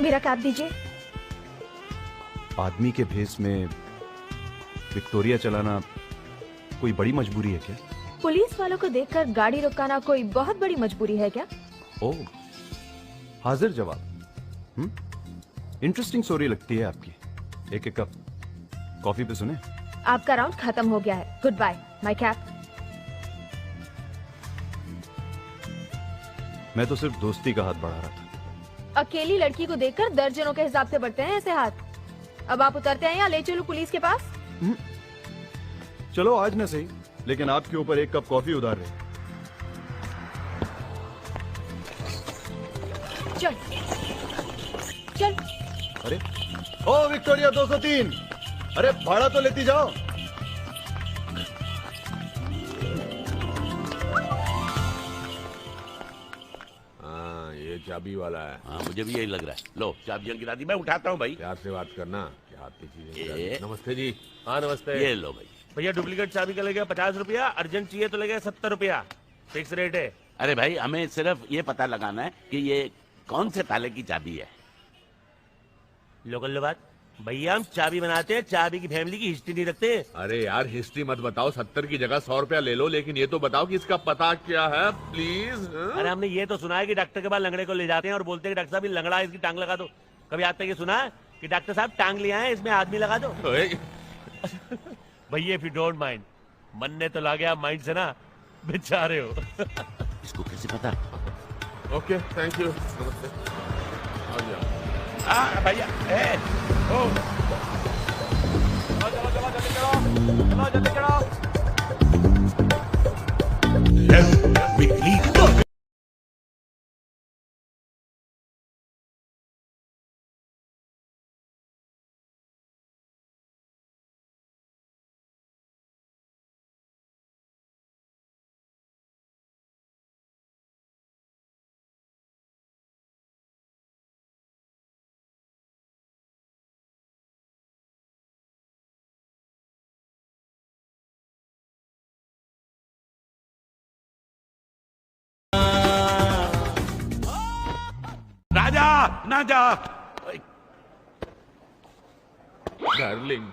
मेरा कैब दीजिए। आदमी के भेस में विक्टोरिया चलाना कोई बड़ी मजबूरी है क्या? पुलिस वालों को देखकर गाड़ी रुकाना कोई बहुत बड़ी मजबूरी है क्या? ओ, हाजिर जवाब। इंटरेस्टिंग स्टोरी लगती है आपकी। एक कप कॉफी पे सुने? आपका राउंड खत्म हो गया है। Goodbye my cab. मैं तो सिर्फ दोस्ती का हाथ बढ़ा रहा था। अकेली लड़की को देखकर दर्जनों के हिसाब से बढ़ते हैं ऐसे हाथ। अब आप उतरते हैं या ले चलूं पुलिस के पास? चलो आज न सही, लेकिन आपके ऊपर 1 कप कॉफी उधार रहे। चल चल। अरे ओ विक्टोरिया 203, अरे भाड़ा तो लेती जाओ। हाँ, ये चाबी वाला है। हाँ, मुझे भी यही लग रहा है। लो चाबियां गिरा दी, मैं उठाता हूँ भाई। प्यार से बात करना, क्या आती चीजें। ये नमस्ते जी। हाँ नमस्ते। ये लो भाई। भैया डुप्लीकेट चाबी का लगेगा 50 रुपया, अर्जेंट चाहिए तो लगेगा 70 रुपया, फिक्स रेट है। अरे भाई, हमें सिर्फ ये पता लगाना है कि ये कौन से ताले की चाबी है। लोकल बात भैया, हम चाबी बनाते हैं, चाबी की फैमिली की हिस्ट्री नहीं रखते। अरे यार, हिस्ट्री मत बताओ, 70 की जगह 100 रुपया ले लो, लेकिन ये तो बताओ कि इसका पता क्या है प्लीज। अरे हमने ये तो सुना है कि डॉक्टर के बाद लंगड़े को ले जाते हैं और बोलते हैं कि डॉक्टर साहब ये लंगड़ा है, इसकी टांग लगा दो। कभी आज तक ये सुना है कि डॉक्टर साहब टांग लिया है, इसमें आदमी लगा दो? भैया इफ यू डोंट माइंड, मन ने तो ला गया माइंड से ना, बेचारे हो। इसको कैसे पता? ओके, थैंक यू, नमस्ते। भैया ओ चलो जल्दी चढ़ो। राजा ना जा। डार्लिंग,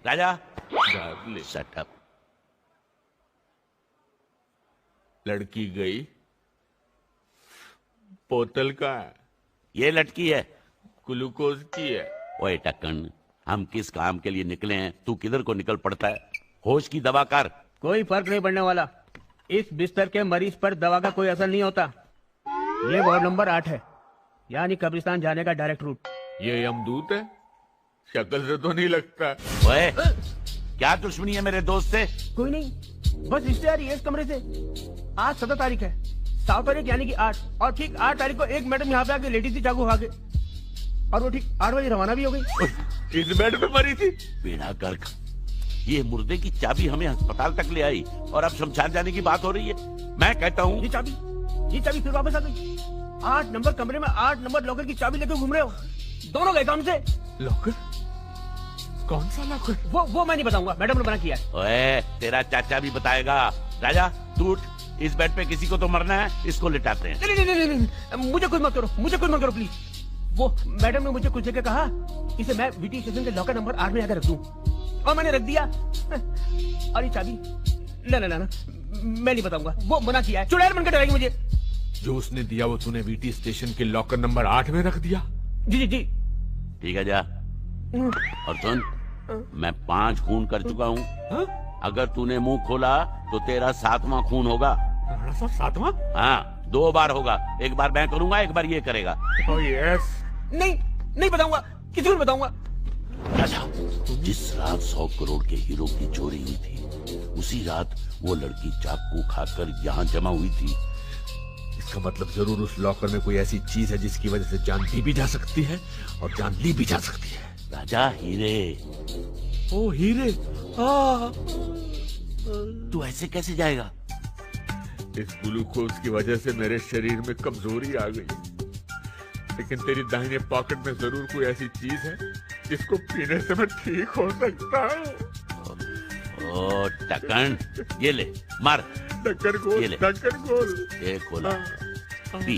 राजा डार्लिंग, शट अप। लड़की गई, बोतल का है, ये लटकी है, ग्लूकोज की है। ओए टक्कन, हम किस काम के लिए निकले हैं, तू किधर को निकल पड़ता है? होश की दवा कर। कोई फर्क नहीं पड़ने वाला। इस बिस्तर के मरीज पर दवा का कोई असर नहीं होता। ये वार्ड नंबर 8 है, यानी कब्रिस्तान जाने का डायरेक्ट रूट। ये यमदूत है? शक्ल से तो नहीं लगता। ओए, क्या दुश्मनी है मेरे दोस्त से? कोई नहीं, बस रिश्ते आ रही है इस कमरे से। आज 17 तारीख है, 7 तारीख यानी कि 8, और ठीक 8 तारीख को एक मैडम यहाँ पे आके लेटी थी चाकू खा के, और वो ठीक 8 बजे रवाना भी हो गई। इस बेड पे मरी थी? बेड़ा गर्क, ये मुर्दे की चाबी हमें अस्पताल तक ले आई और अब शमशान जाने की बात हो रही है। मैं कहता हूँ ये चाबी फिर वापस आ गई। 8 नंबर कमरे में 8 नंबर लॉकर की चाबी लेकर घूम रहे हो, दोनों गए काम से। लॉकर? कौन सा लॉकर? वो मैं नहीं बताऊंगा, मैडम ने मना किया है। ओए, तेरा चाचा भी बताएगा। राजा तू उठ, इस बेड पे किसी को तो मरना है, इसको लिटाते हैं। नहीं, मुझे कुछ मत करो प्लीज। वो मैडम ने मुझे कुछ जगह कहा, इसे मैं वीटी स्टेशन के लॉकर नंबर 8 में जाकर रख दूं, और मैंने रख दिया। और ये चाबी ना मैं नहीं बताऊंगा, वो मना किया है। चुड़ैल बनकर डराएगी मुझे। जो उसने दिया वो तूने वीटी स्टेशन के लॉकर नंबर 8 में रख दिया? जी। ठीक है, जा। और सुन, मैं 5 खून कर चुका हूँ। अगर तूने मुंह खोला तो तेरा 7वां खून होगा। 7वां? हाँ, 2 बार होगा, एक बार मैं करूंगा, एक बार ये करेगा। यस। नहीं बताऊंगा, किसी को नहीं बताऊंगा। राजा, जिस रात 100 करोड़ के हीरो की चोरी हुई थी, उसी रात वो लड़की चाकू खाकर यहाँ जमा हुई थी। इसका मतलब जरूर उस लॉकर में कोई ऐसी चीज है जिसकी वजह से जान दी भी जा सकती है और जान ली भी जा सकती है। राजा, हीरे। ओ हीरे, तू ऐसे कैसे जाएगा? इस ग्लूकोज की वजह से मेरे शरीर में कमजोरी आ गई, लेकिन तेरी दाहिने पॉकेट में जरूर कोई ऐसी चीज है जिसको पीने से मैं ठीक हो सकता हूँ। ओ टक्कन, ये ले, मार। टक्कर गोल, टक्कर गोल। ये खोला, पी।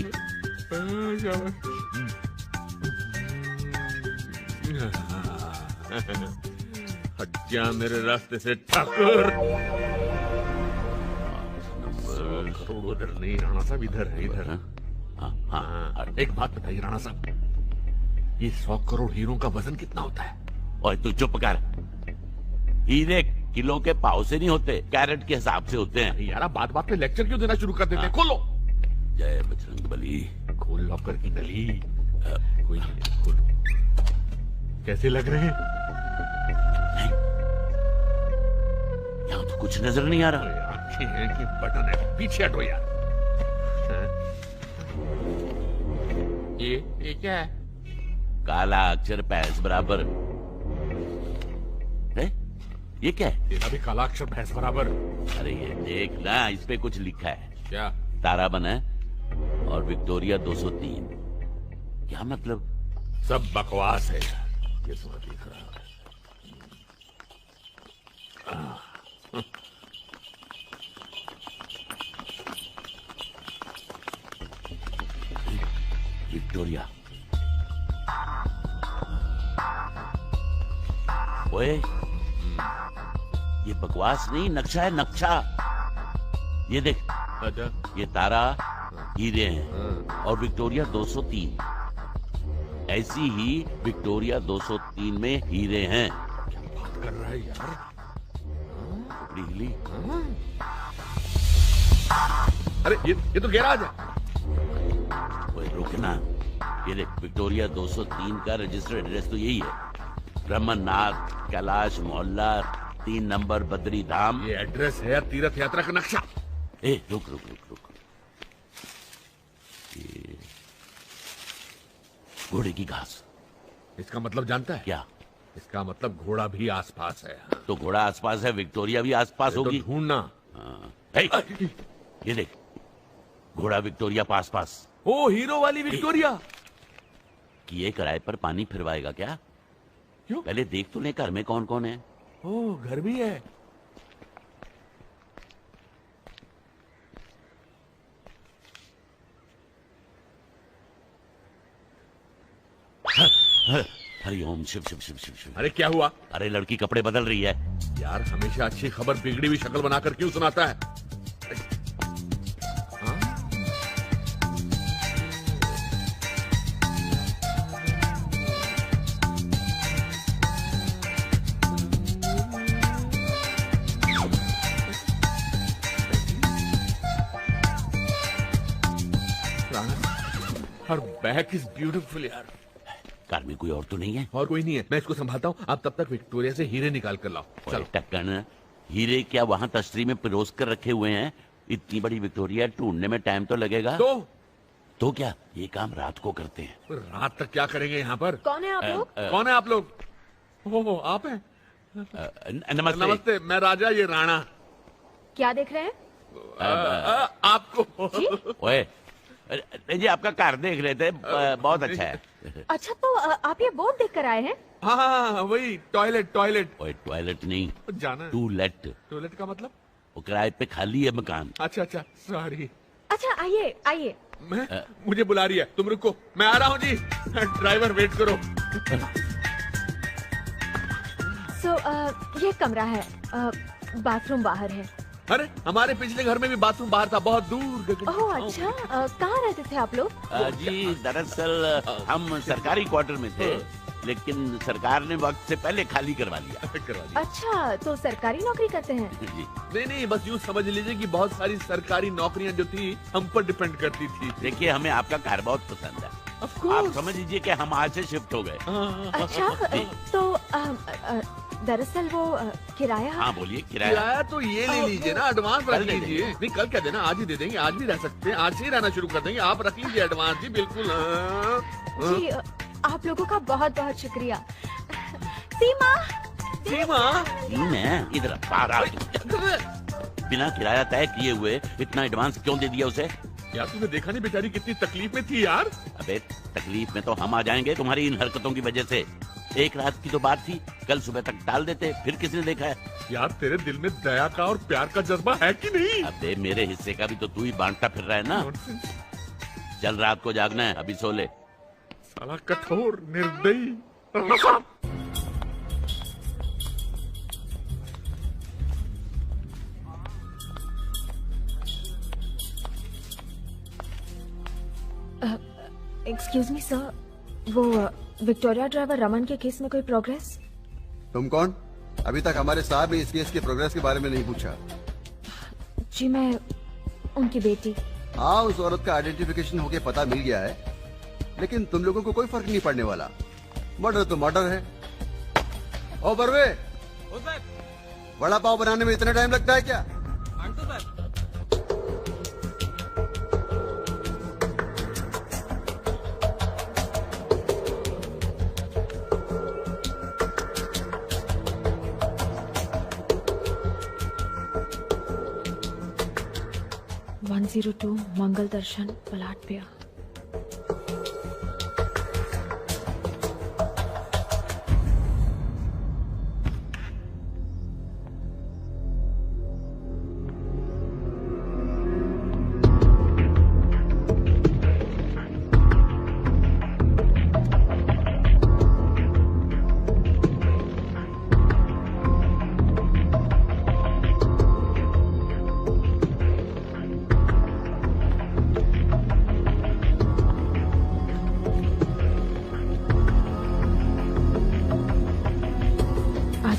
हज्जा मेरे रास्ते से ठक्कर। उधर नहीं राणा साहब, इधर है, इधर। हाँ, एक बात बताइए राणा साहब, ये 100 करोड़ हीरो का वजन कितना होता है? और तू चुप कर। हीरे किलो के पाव से नहीं होते, कैरेट के हिसाब से होते हैं। यार, बात बात पे लेक्चर क्यों देना शुरू कर देते हैं? खोलो। जय बजरंग बली। खोल लॉकर की नली। कोई नहीं, खोल। कैसे लग रहे हैं? यहाँ तो कुछ नजर नहीं आ रहा। आंखें हैं कि बटन है? पीछे हटो यार। ये क्या है? काला अक्षर भैंस बराबर है। ये क्या है? तेरा भी काला अक्षर भैंस बराबर। अरे ये देख ना, इस पे कुछ लिखा है। क्या? तारा बना है और विक्टोरिया 203। क्या मतलब? सब बकवास है। ये तो दिख रहा है। विक्टोरिया। ओए, ये बकवास नहीं, नक्शा है, नक्शा। ये देख। अच्छा। ये तारा हीरे हैं और विक्टोरिया 203। ऐसी ही विक्टोरिया 203 में हीरे हैं। क्या बात कर रहा है यार? हिली। अरे ये तो गैराज है। ओए रुकना, ये देख, विक्टोरिया 203 का रजिस्टर्ड एड्रेस तो यही है। ब्रह्मनाथ कैलाश मोहल्ला 3 नंबर बद्री धाम। ये एड्रेस है या तीर्थ यात्रा का नक्शा? ए रुक। ये घोड़े की घास। इसका मतलब जानता है? क्या? इसका मतलब घोड़ा भी आसपास है। तो घोड़ा आसपास है, विक्टोरिया भी आसपास होगी। तो ढूंढना। ये देख, घोड़ा विक्टोरिया पास। ओ, हीरो वाली विक्टोरिया। कि ये किराए पर पानी फिरवाएगा क्या? क्यों? पहले देख तो ले घर में कौन कौन है। ओ, घर भी है। हरिओम शिव शिव शिव शिव शिव। अरे क्या हुआ? अरे लड़की कपड़े बदल रही है। यार, हमेशा अच्छी खबर बिगड़ी हुई शक्ल बनाकर क्यों सुनाता है? और बैक इज ब्यूटीफुल यार। कार में कोई और तो नहीं है? और कोई नहीं है, मैं इसको संभालता हूँ। आप तब तक विक्टोरिया से हीरे निकाल कर लाओ। चलो। टक्कन, हीरे क्या वहाँ तश्तरी में पिरोस कर रखे हुए हैं? इतनी बड़ी विक्टोरिया ढूंढने में टाइम तो लगेगा। तो क्या ये काम रात को करते हैं? रात तक क्या करेंगे यहाँ पर? कौन है आप लोग? कौन है आप लोग? हो आप हैं? नमस्ते। नमस्ते, मैं राजा, ये राणा। क्या देख रहे हैं? आपको ओए, जी आपका कार देख रहे थे, बहुत अच्छा है। अच्छा, तो आप ये बोर्ड देख कर आए हैं? हाँ वही टॉयलेट। ओए टॉयलेट नहीं, जाना है। टूलेट का मतलब? वो किराए पे खाली है मकान। अच्छा सॉरी। अच्छा आइए। मुझे बुला रही है, तुम रुको, मैं आ रहा हूँ जी। ड्राइवर वेट करो। ये कमरा है, बाथरूम बाहर है। अरे हमारे पिछले घर में भी बाथरूम बाहर था, बहुत दूर। ओह अच्छा, कहाँ रहते थे आप लोग? जी दरअसल हम सरकारी क्वार्टर में थे, लेकिन सरकार ने वक्त से पहले खाली करवा लिया। अच्छा, तो सरकारी नौकरी करते हैं? जी नहीं, बस यूँ समझ लीजिए कि बहुत सारी सरकारी नौकरियाँ जो थी हम पर डिपेंड करती थी। देखिए, हमें आपका कार बहुत पसंद है। आप समझ लीजिए कि हम आज से शिफ्ट हो गए। अच्छा, तो दरअसल वो किराया। हाँ बोलिए, किराया तो ये ले लीजिए ना, एडवांस रख लीजिए। नहीं कल क्या देना, आज ही दे देंगे, आज भी रह सकते हैं, आज से ही रहना शुरू कर देंगे। आप रख लीजिए एडवांस जी, बिल्कुल। जी आप लोगों का बहुत बहुत शुक्रिया। सीमा इधर बिना किराया तय किए हुए इतना एडवांस क्यों दे दिया उसे? यार तुमने देखा नहीं बेचारी कितनी तकलीफ में थी यार। अबे तकलीफ में तो हम आ जाएंगे तुम्हारी इन हरकतों की वजह से। एक रात की तो बात थी, कल सुबह तक टाल देते, फिर किसने देखा है? यार तेरे दिल में दया का और प्यार का जज्बा है कि नहीं? अबे मेरे हिस्से का भी तो तू ही बांटता फिर रहा है ना। चल रात को जागना है, अभी सो ले। साला कठोर निर्दयी। एक्सक्यूज मी सर, वो विक्टोरिया ड्राइवर रमन के केस में कोई प्रोग्रेस? तुम कौन? अभी तक हमारे साहब ने इस केस के प्रोग्रेस के बारे में नहीं पूछा। जी मैं उनकी बेटी। हाँ, उस औरत का आइडेंटिफिकेशन होके पता मिल गया है, लेकिन तुम लोगों को कोई फर्क नहीं पड़ने वाला। मर्डर तो मर्डर है। ओ बरवे, वड़ा पाव बनाने में इतना टाइम लगता है क्या? (102) मंगल दर्शन पलाट पे।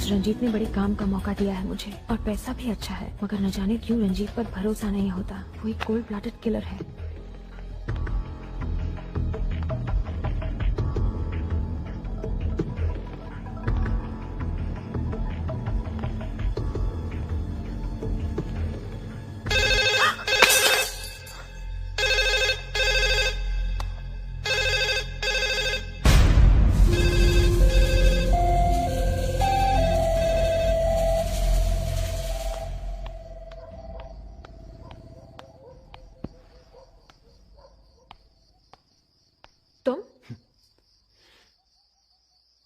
रंजीत ने बड़े काम का मौका दिया है मुझे, और पैसा भी अच्छा है, मगर न जाने क्यों रंजीत पर भरोसा नहीं होता। वो एक कोल्ड ब्लडेड किलर है।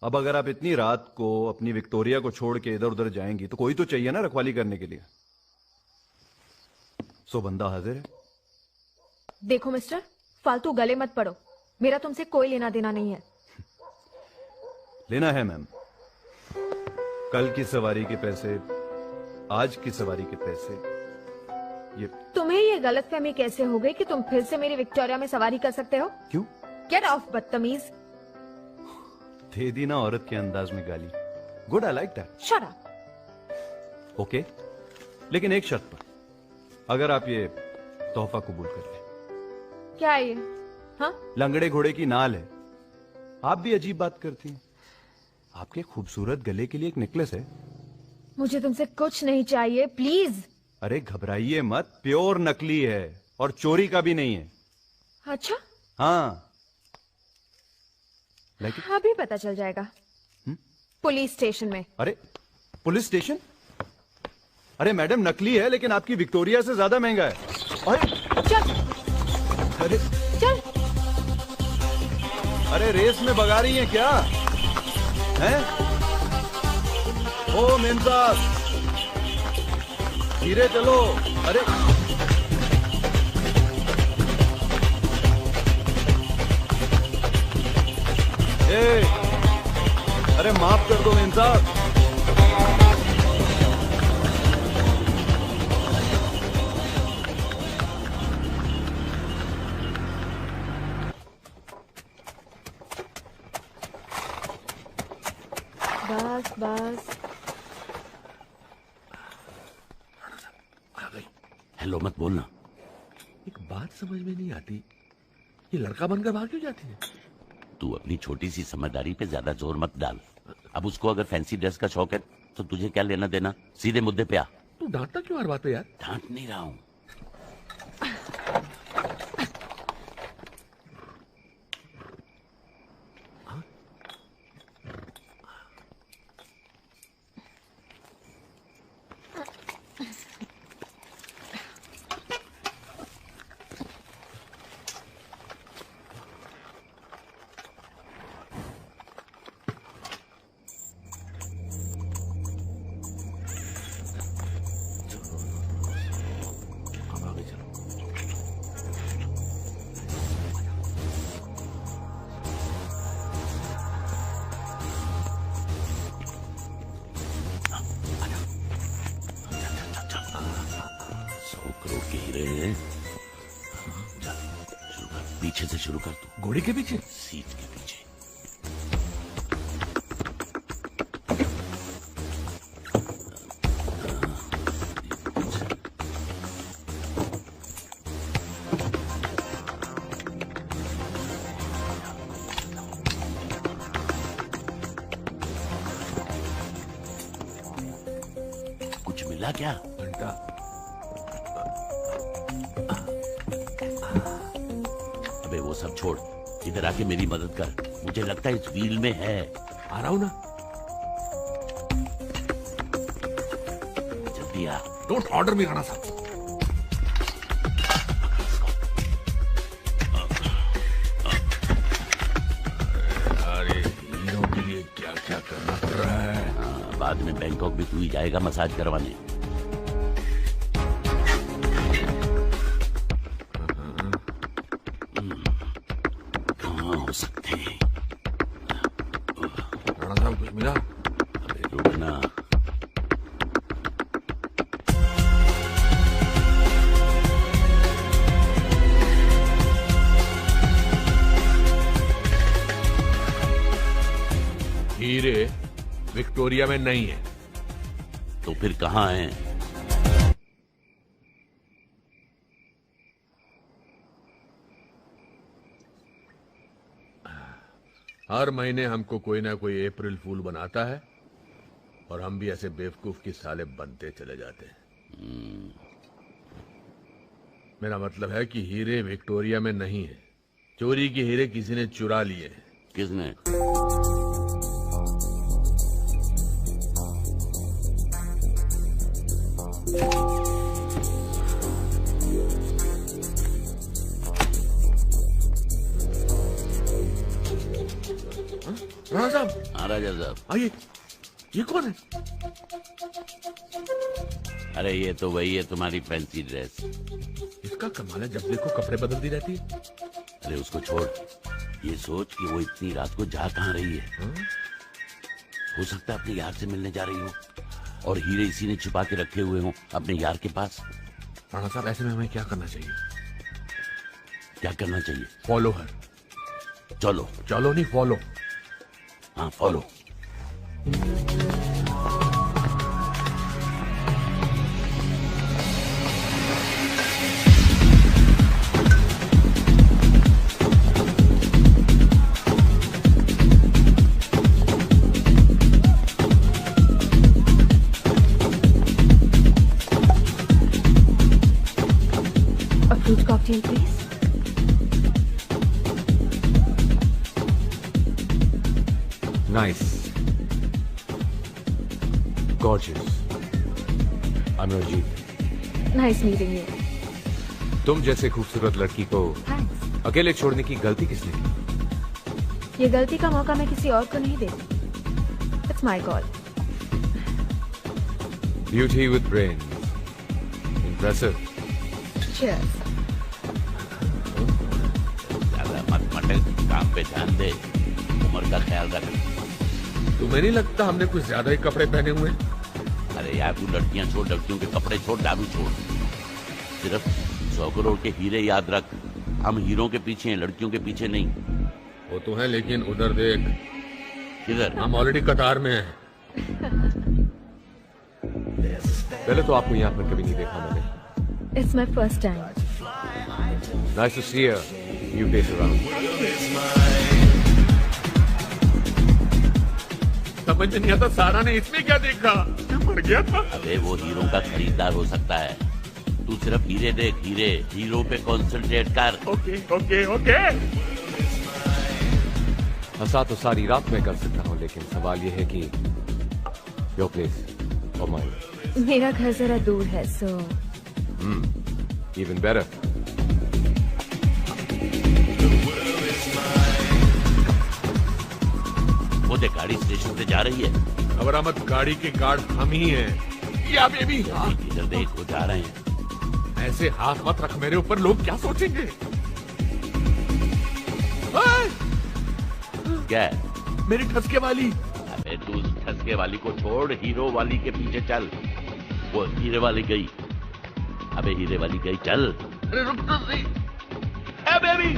अब अगर आप इतनी रात को अपनी विक्टोरिया को छोड़ के इधर उधर जाएंगी तो कोई तो चाहिए ना रखवाली करने के लिए। सो बंदा हाजिर है। देखो मिस्टर, फालतू गले मत पड़ो, मेरा तुमसे कोई लेना देना नहीं है। लेना है मैम, कल की सवारी के पैसे, आज की सवारी के पैसे। ये तुम्हें ये गलतफहमी कैसे हो गई कि तुम फिर से मेरी विक्टोरिया में सवारी कर सकते हो? क्यों? गेट ऑफ बदतमीज। दे दी ना औरत के अंदाज में गाली। Good, I like that. Shut up. Okay, लेकिन एक शर्त पर, अगर आप ये तोहफा कबूल कर लें। क्या है ये? हाँ? लंगड़े घोड़े की नाल है। आप भी अजीब बात करती हैं। आपके खूबसूरत गले के लिए एक नेकलेस है। मुझे तुमसे कुछ नहीं चाहिए, प्लीज। अरे घबराइए मत, प्योर नकली है और चोरी का भी नहीं है। अच्छा? हाँ। लेकिन अभी पता चल जाएगा। पुलिस स्टेशन में। अरे पुलिस स्टेशन? अरे मैडम नकली है लेकिन आपकी विक्टोरिया से ज्यादा महंगा है। अरे चल। अरे चल। अरे रेस में भगा रही हैं क्या? हैं? ओ मेम साहब, धीरे चलो। अरे अरे माफ कर दो मेम साहब। बस बस। हेलो मत बोलना। एक बात समझ में नहीं आती, ये लड़का बनकर भाग क्यों जाती है? तू अपनी छोटी सी समझदारी पे ज्यादा जोर मत डाल। अब उसको अगर फैंसी ड्रेस का शौक है तो तुझे क्या लेना देना? सीधे मुद्दे पे आ। तू डांटता क्यों हर बात पे यार? डांट नहीं रहा हूं। पीछे से शुरू कर तू। घोड़ी के पीछे? सीट के पीछे। कुछ मिला क्या? घंटा। अबे वो सब छोड़, इधर आके मेरी मदद कर। मुझे लगता है इस व्हील में है। आ रहा हूं ना। जल्दी आ। डोंट ऑर्डर मी राणा साहब। अरे हीरो के लिए क्या क्या करना पड़ रहा है। बाद में बैंकॉक भी तू ही जाएगा मसाज करवाने। मिला? अबे रुकना। हीरे विक्टोरिया में नहीं है। तो फिर कहाँ है? हर महीने हमको कोई ना कोई अप्रैल फूल बनाता है और हम भी ऐसे बेवकूफ की साले बनते चले जाते हैं। मेरा मतलब है कि हीरे विक्टोरिया में नहीं है। चोरी के हीरे किसी ने चुरा लिए। किसने? राणा साहब। हाँ राजा साहब। आइए। ये कौन है? अरे ये तो वही है तुम्हारी फैंसी ड्रेस। इसका कमाल है, जब देखो कपड़े बदलती रहती है। अरे उसको छोड़, ये सोच कि वो इतनी रात को जा कहाँ रही है। हो सकता है अपने यार से मिलने जा रही हो और हीरे इसी ने छुपा के रखे हुए हो अपने यार के पास। राणा साहब ऐसे में हमें क्या करना चाहिए? क्या करना चाहिए? Follow her. चलो। चलो नहीं, फॉलो। हाँ follow. Cocktail please. Nice, gorgeous. I am Ranjit. Nice meeting you. तुम जैसे खूबसूरत लड़की को अकेले छोड़ने की गलती किसने की? ये गलती का मौका मैं किसी और को नहीं देती। It's my call. Beauty with brain, impressive. Cheers. ज्यादा मत मटक, काम पे ध्यान दे, उम्र का ख्याल रख। तुम्हें नहीं लगता हमने कुछ ज्यादा ही कपड़े पहने हुए? अरे यार, तू लड़कियां छोड़, लड़कियों के कपड़े छोड़, दारू छोड़, सिर्फ 100 करोड़ के हीरे याद रख। हम हीरों के पीछे हैं, लड़कियों के पीछे नहीं। वो तो है, लेकिन उधर देख। किधर? हम ऑलरेडी कतार में हैं। पहले तो आपको यहाँ पर कभी नहीं देखा मैंने। It's my first time. Nice to see you. New face around. समझ नहीं आता सारा ने इसमें क्या देखा? क्या मर गया था? अबे वो हीरो का खरीदार हो सकता है। तू सिर्फ हीरे देख, हीरे, हीरो पे कॉन्सेंट्रेट कर। Okay okay okay. हंसा तो सारी रात में कर सकता हूँ, लेकिन सवाल ये है कि योर प्लेस और माइन। मेरा घर जरा दूर है, सो इवन बेटर। वो देख, गाड़ी स्टेशन से जा रही है। घबरा मत, गाड़ी के गार्ड हम ही हैं। या बेबी, इधर देख, वो जा रहे हैं। ऐसे हाथ मत रख मेरे ऊपर, लोग क्या सोचेंगे? क्या? मेरी ठसके वाली। अबे तू उस ठसके वाली को छोड़, हीरो वाली के पीछे चल। वो हीरे वाली गई। अबे हीरे वाली गई, चल। अरे रुक तो सही। ए बेबी।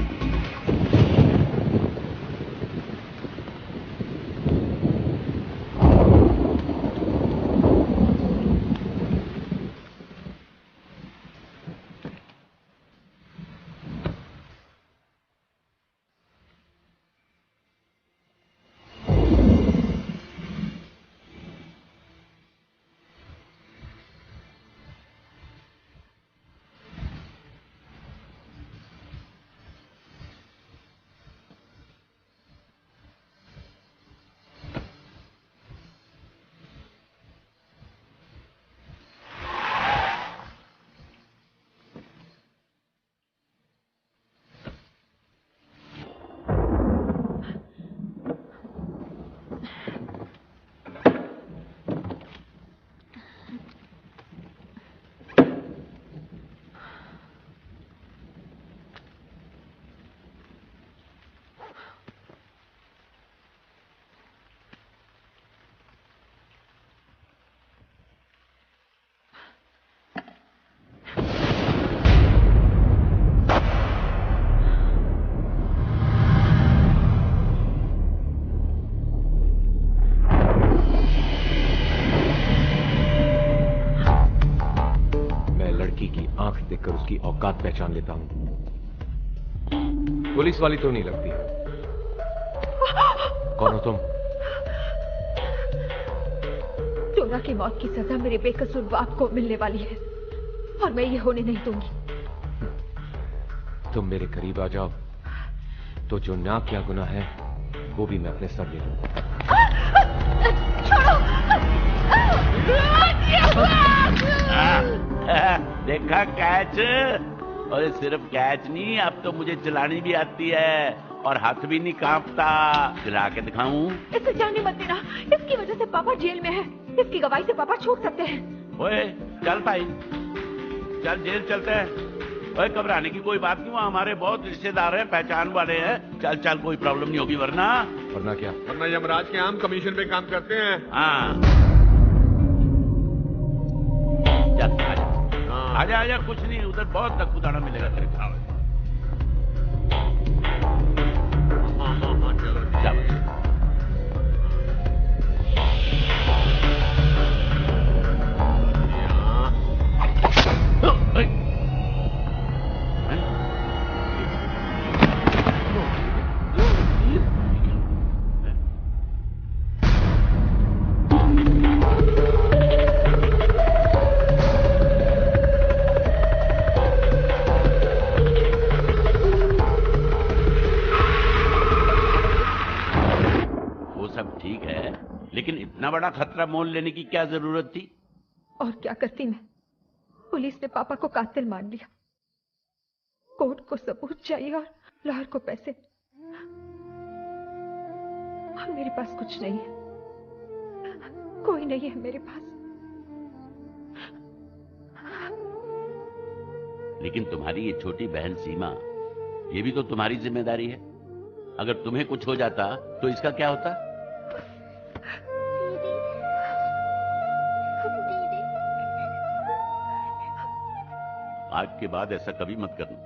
देखकर उसकी औकात पहचान लेता हूं। पुलिस वाली तो नहीं लगती। कौन हो तुम? टोरा की मौत की सजा मेरे बेकसूर बाप को मिलने वाली है और मैं ये होने नहीं दूंगी। तुम मेरे करीब आ जाओ तो जो ना क्या गुनाह है वो भी मैं अपने सर ले लूंगा। देखा कैच? और सिर्फ कैच नहीं, अब तो मुझे चलानी भी आती है और हाथ भी नहीं कांपता। चला के दिखाऊं? इसे जाने मत देना, इसकी वजह से पापा जेल में है। इसकी गवाही से पापा छूट सकते हैं। ओए चल भाई, चल जेल चलते हैं। ओए घबराने की कोई बात नहीं, वहाँ हमारे बहुत रिश्तेदार हैं, पहचान वाले हैं। चल चल, कोई प्रॉब्लम नहीं होगी। वरना क्या? वरना यमराज के आम कमीशन पे काम करते हैं। हाँ चल आजा आजा, कुछ नहीं, उधर बहुत दक्कुदाना मिलेगा तेरे खाओ। चलो इतना बड़ा खतरा मोल लेने की क्या जरूरत थी? और क्या करती मैं? पुलिस ने पापा को कातिल मान लिया। कोर्ट को सबूत चाहिए और लाहौर को पैसे। और मेरे पास कुछ नहीं है, कोई नहीं है मेरे पास। लेकिन तुम्हारी ये छोटी बहन सीमा, ये भी तो तुम्हारी जिम्मेदारी है। अगर तुम्हें कुछ हो जाता तो इसका क्या होता? आज के बाद ऐसा कभी मत करना।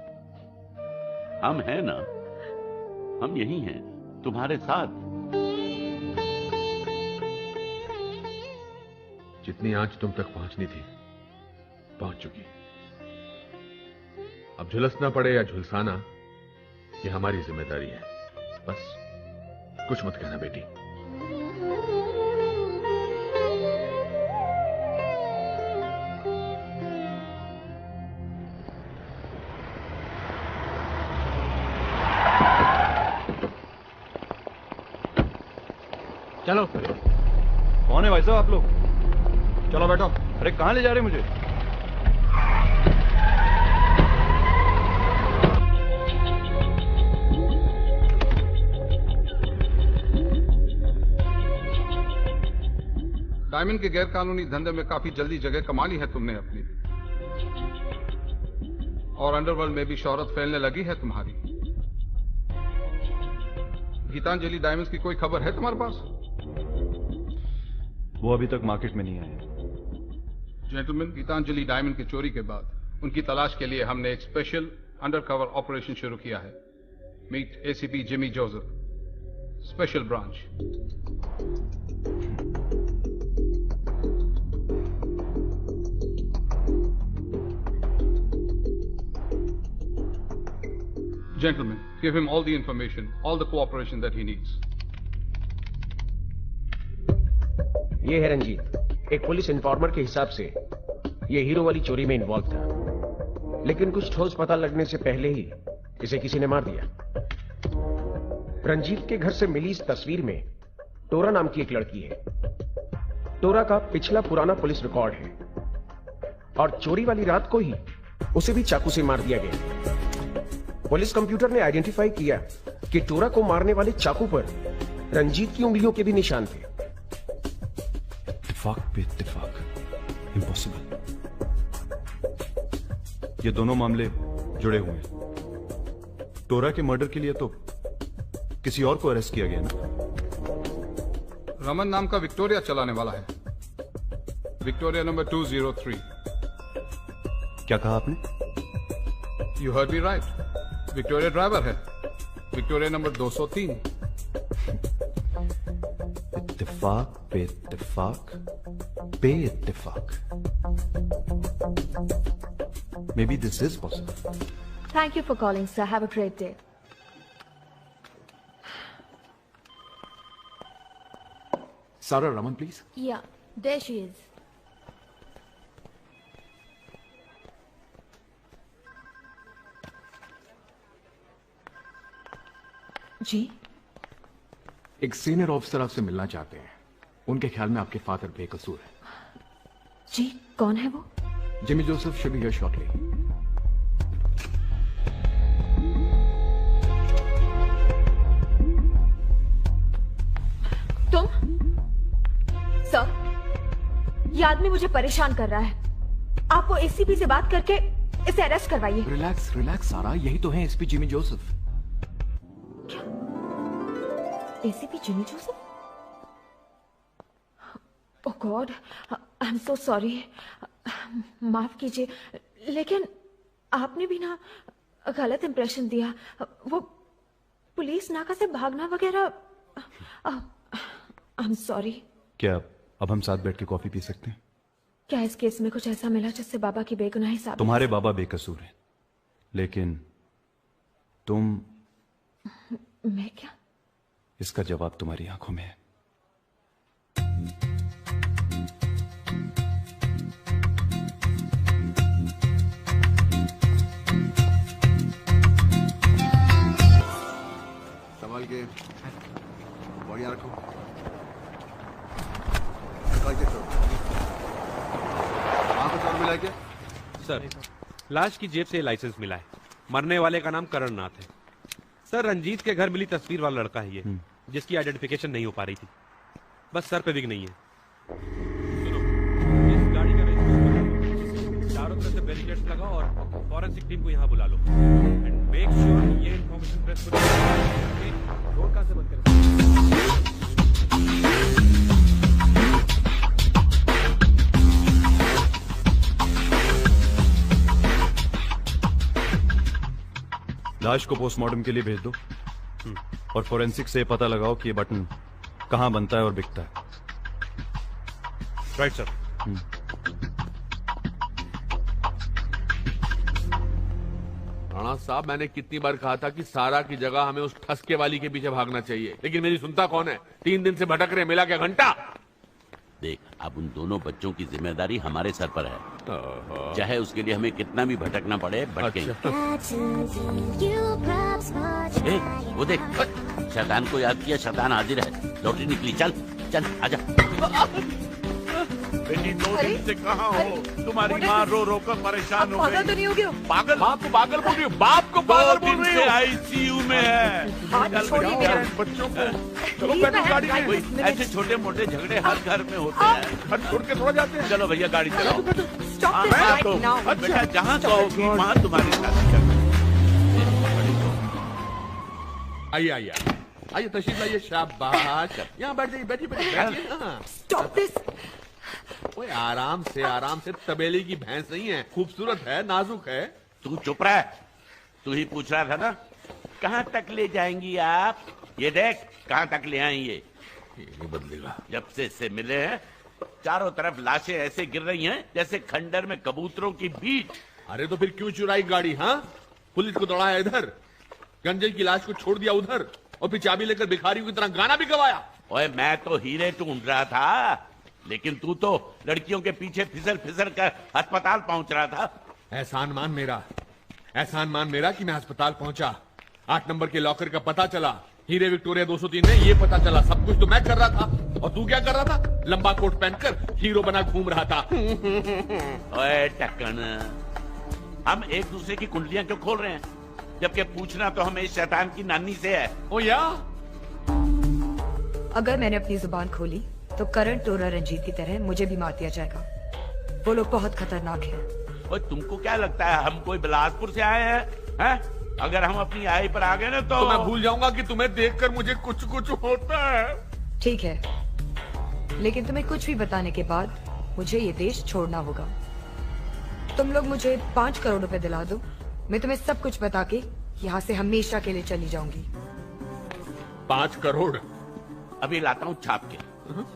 हम हैं ना, हम यही हैं तुम्हारे साथ। जितनी आंच तुम तक पहुंचनी थी पहुंच चुकी। अब झुलसना पड़े या झुलसाना, ये हमारी जिम्मेदारी है। बस कुछ मत कहना बेटी। चलो। कौन है भाई साहब आप लोग? चलो बैठो। अरे कहां ले जा रहे मुझे? डायमंड के गैर कानूनी धंधे में काफी जल्दी जगह कमा ली है तुमने अपनी, और अंडरवर्ल्ड में भी शोहरत फैलने लगी है तुम्हारी। गीतांजलि डायमंड्स की कोई खबर है तुम्हारे पास? वो अभी तक मार्केट में नहीं आए। जेंटलमैन, गीतांजलि डायमंड की चोरी के बाद उनकी तलाश के लिए हमने एक स्पेशल अंडरकवर ऑपरेशन शुरू किया है। Meet ACP Jimmy Joseph, special branch. Gentlemen, give him all the information, all the cooperation that he needs. ये है रंजीत, एक पुलिस इन्फॉर्मर के हिसाब से ये हीरो वाली चोरी में इन्वॉल्व था, लेकिन कुछ ठोस पता लगने से पहले ही इसे किसी ने मार दिया। रंजीत के घर से मिली इस तस्वीर में टोरा नाम की एक लड़की है। टोरा का पिछला पुराना पुलिस रिकॉर्ड है और चोरी वाली रात को ही उसे भी चाकू से मार दिया गया। पुलिस कंप्यूटर ने आइडेंटिफाई किया कि टोरा को मारने वाले चाकू पर रंजीत की उंगलियों के भी निशान थे। इत्तेफाक पे इत्तेफाक, इम्पॉसिबल। ये दोनों मामले जुड़े हुए हैं। टोरा के मर्डर के लिए तो किसी और को अरेस्ट किया गया ना? रमन नाम का विक्टोरिया चलाने वाला है, विक्टोरिया नंबर 203। क्या कहा आपने? You heard me right, Victoria driver है, विक्टोरिया नंबर 203। इत्तेफाक पे इत्तेफाक पे इत्तेफाक। Maybe this is possible. Thank you for calling, sir. Have a great day. Sarah Raman, please. Yeah, there she is. जी? एक सीनियर ऑफिसर आपसे मिलना चाहते हैं। उनके ख्याल में आपके फादर बेकसूर है। जी, कौन है वो? Jimmy Joseph should be here shortly. तुम? सर, ये आदमी मुझे परेशान कर रहा है। आपको एसीपी से बात करके इसे अरेस्ट करवाइए। रिलैक्स रिलैक्स सारा, यही तो है SP Jimmy Joseph. ACP Jimmy Joseph? Oh God, I am so sorry. माफ कीजिए, लेकिन आपने भी ना गलत इंप्रेशन दिया। वो पुलिस नाका से भागना वगैरह। आई एम सॉरी। क्या अब हम साथ बैठ के कॉफी पी सकते हैं? क्या इस केस में कुछ ऐसा मिला जिससे बाबा की बेगुनाही साबित? तुम्हारे बाबा बेकसूर हैं, लेकिन तुम। मैं क्या? इसका जवाब तुम्हारी आंखों में है। संभाल के बढ़िया रखो। Okay sir. वहाँ कुछ और मिला क्या? सर, लाश की जेब से लाइसेंस मिला है। मरने वाले का नाम करण नाथ है। सर, रंजीत के घर मिली तस्वीर वाला लड़का है ये, जिसकी आइडेंटिफिकेशन नहीं हो पा रही थी। बस सर पे विग नहीं है। सुनो, इस गाड़ी का रजिस्ट्रेशन चारों तरफ से बैरिकेड्स लगाओ और फॉरेंसिक टीम को यहाँ बुला लो। एंड मेक श्योर ये इन्फॉर्मेशन प्रेस को रोड कहाँ से बंद करें? लाश को पोस्टमार्टम के लिए भेज दो और फोरेंसिक से पता लगाओ कि ये बटन कहां बनता है और बिकता है। Right sir. राणा साहब, मैंने कितनी बार कहा था कि सारा की जगह हमें उस ठसके वाली के पीछे भागना चाहिए, लेकिन मेरी सुनता कौन है? 3 दिन से भटक रहे, मिला क्या घंटा? देख, अब उन दोनों बच्चों की जिम्मेदारी हमारे सर पर है, चाहे उसके लिए हमें कितना भी भटकना पड़े, भटकेंगे। ए, वो देख, शैतान को याद किया, शैतान हाजिर है। लौटरी निकली, चल चल आजा। बेटी 2 दिन से कहाँ हो? तुम्हारी माँ रो रो कर परेशान हो गई। पागल तो नहीं हो गया? पागल? बाप को पागल बोल रही हो? बाप को पागल बोल रही हो? आईसीयू में है। बच्चों को चलो बैठो गाड़ी में। ऐसे छोटे मोटे झगड़े हर घर में होते हैं, घर छोड़ के थोड़ा जाते हैं। चलो भैया गाड़ी चलाओ। अच्छा, बेटा जहाँ कहोगी वहाँ तुम्हारी शादी कर। आइए आइए आइए, तशरीफ लाइए। शाबाश, यहाँ बैठ जाइए, बैठिए बैठिए। ओए आराम से, तबेले की भैंस नहीं है, खूबसूरत है, नाजुक है। तू चुप रहा है, तू ही पूछ रहा था ना कहाँ तक ले जाएंगी आप? ये देख कहाँ तक ले आएंगे। ये नहीं बदलेगा। जब से इससे मिले हैं चारों तरफ लाशें ऐसे गिर रही हैं जैसे खंडर में कबूतरों की बीट। अरे तो फिर क्यों चुराई गाड़ी? हाँ, पुलिस को दौड़ाया इधर, गंजे की लाश को छोड़ दिया उधर, और फिर चाबी लेकर भिखारियों की तरह गाना भी गवाया। ओए मैं तो हीरे ढूंढ रहा था, लेकिन तू तो लड़कियों के पीछे फिसल फिसल कर अस्पताल पहुंच रहा था। एहसान मान मेरा कि मैं अस्पताल पहुंचा। 8 नंबर के लॉकर का पता चला, हीरे विक्टोरिया 203 में, ये पता चला। सब कुछ तो मैं कर रहा था, और तू क्या कर रहा था? लंबा कोट पहनकर हीरो बना घूम रहा था। ओए टक्कन, हम एक दूसरे की कुंडलियां क्यों खोल रहे हैं, जबकि पूछना तो हमें इस शैतान की नानी से है। ओ या, अगर मैंने अपनी जुबान खोली तो करण टोरा रंजीत की तरह मुझे भी मार दिया जाएगा। वो लोग बहुत खतरनाक हैं। और तुमको क्या लगता है हम कोई बिलासपुर से आए हैं? अगर हम अपनी आई पर आ गए ना तो मैं भूल जाऊंगा कि तुम्हें देखकर मुझे कुछ कुछ होता है। ठीक है, लेकिन तुम्हें कुछ भी बताने के बाद मुझे ये देश छोड़ना होगा। तुम लोग मुझे 5 करोड़ रुपए दिला दो, मैं तुम्हें सब कुछ बता के यहाँ से हमेशा के लिए चली जाऊंगी। 5 करोड़? अभी लाता हूँ छाप के।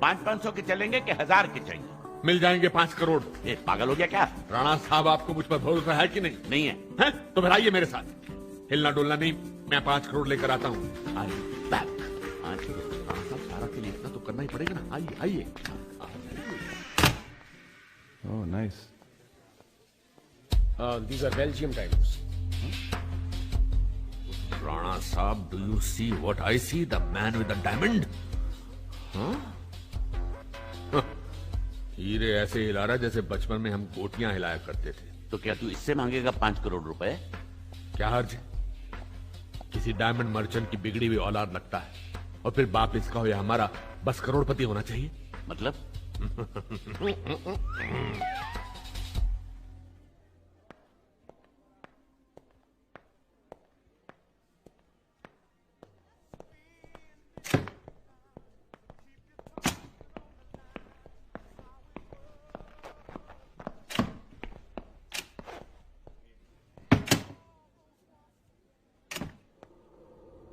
500 के चलेंगे कि 1000 के चाहिए? मिल जाएंगे 5 करोड़। ये पागल हो गया क्या? राणा साहब, आपको मुझ पर भरोसा है कि नहीं? नहीं है। तो फिर आइए मेरे साथ, हिलना डोलना नहीं, मैं 5 करोड़ लेकर आता हूँ। सारा के लिए इतना तो करना ही पड़ेगा ना। आइए आइए। Oh nice. These are Belgium diamonds. Rana Saab, do you see what I see? The man with the diamond? हीरे ऐसे हिला रहा जैसे बचपन में हम गोटियां हिलाया करते थे। तो क्या तू इससे मांगेगा 5 करोड़ रुपए? क्या हर्ज है? किसी डायमंड मर्चेंट की बिगड़ी हुई औलाद लगता है, और फिर बाप इसका हो या हमारा बस करोड़पति होना चाहिए। मतलब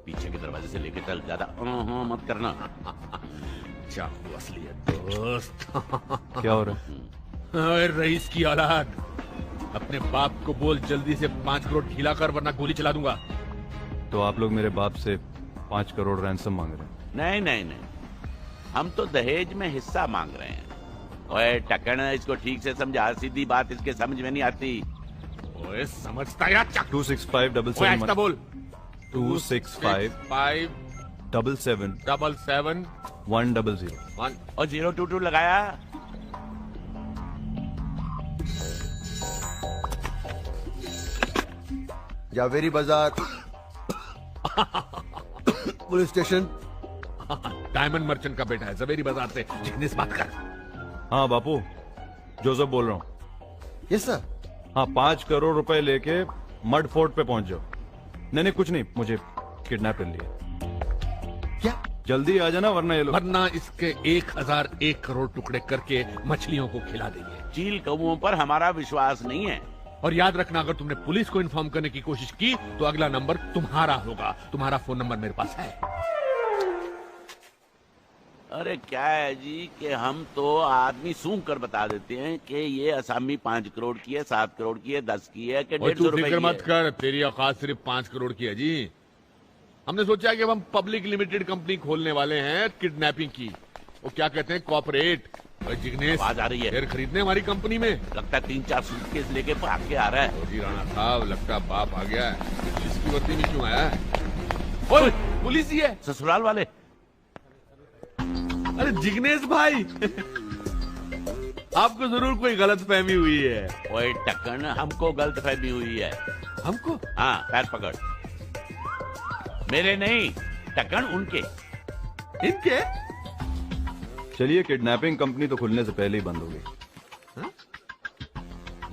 पीछे के दरवाजे से लेके चल, ज्यादा मत करना। चाकू असली है दोस्त। क्या हो रहा है? रईस की औलाद, अपने बाप को बोल जल्दी से 5 करोड़ ढीला कर, वरना गोली चला दूंगा। तो आप लोग मेरे बाप से 5 करोड़ रैंसम मांग रहे हैं? नहीं नहीं नहीं, हम तो दहेज में हिस्सा मांग रहे हैं। ओए टकन, इसको ठीक से समझा, सीधी बात इसके समझ में नहीं आती। ओए समझता या? 26577 बोल। 265 77 100 और 022 लगाया जावेरी बाजार, पुलिस स्टेशन। डायमंड मर्चेंट का बेटा है, जवेरी बाजार से। जिग्नेश बात कर। हाँ बापू, जोसेफ बोल रहा हूँ। Yes sir. हाँ, 5 करोड़ रुपए लेके मड फोर्ट पे पहुंच जाओ। नहीं कुछ नहीं, मुझे किडनैप कर लिया। क्या? जल्दी आ जाना वरना ये लोग। वरना इसके 1001 करोड़ टुकड़े करके मछलियों को खिला देंगे। चील कौओं पर हमारा विश्वास नहीं है। और याद रखना, अगर तुमने पुलिस को इन्फॉर्म करने की कोशिश की तो अगला नंबर तुम्हारा होगा। तुम्हारा फोन नंबर मेरे पास है। अरे क्या है जी कि हम तो आदमी सूंघ कर बता देते हैं कि ये असामी 5 करोड़ की है, 7 करोड़ की है, 10 की है कि 150 रुपए फिक्र की मत है। कर, तेरी औकात सिर्फ 5 करोड़ की है जी। हमने सोचा कि अब हम पब्लिक लिमिटेड कंपनी खोलने वाले हैं किडनैपिंग की। वो क्या कहते हैं, कॉर्पोरेट। जिग्नेश, आवाज आ रही है। शेयर खरीदने हमारी कंपनी में। लगता है 3-4 सूटकेस लेके भाग के आ रहा है। जी राणा साहब, लगता है बाप आ गया है। इसकी वर्दी में क्यों आया है? ओए, पुलिस ही है। ससुराल वाले। अरे जिग्नेश भाई, आपको जरूर कोई गलतफहमी हुई है। ओए टक्कन, हमको गलतफहमी हुई है। हमको? हाँ, पैर पकड़। मेरे नहीं, टक्कन उनके। इनके? चलिए, किडनैपिंग कंपनी तो खुलने से पहले ही बंद हो गई।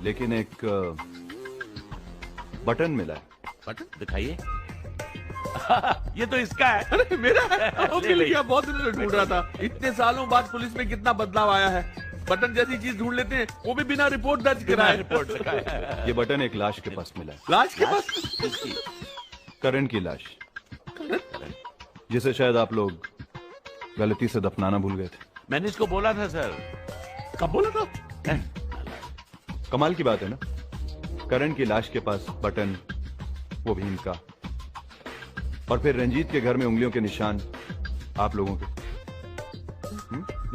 लेकिन एक बटन मिला है। बटन दिखाइए। ये तो इसका है। अरे मेरा है। क्या बहुत दिनों से ढूंढ रहा था। इतने सालों बाद पुलिस में कितना बदलाव आया है। बटन जैसी चीज ढूंढ लेते हैं, वो भी बिना रिपोर्ट दर्ज कराए। रिपोर्ट ये बटन एक लाश के पास मिला है। लाश के पास? करण की लाश, जिसे शायद आप लोग गलती से दफनाना भूल गए थे। मैंने इसको बोला था सर। कब बोला था? कमाल की बात है ना, करण की लाश के पास बटन, वो भी इनका, और फिर रंजीत के घर में उंगलियों के निशान आप लोगों के।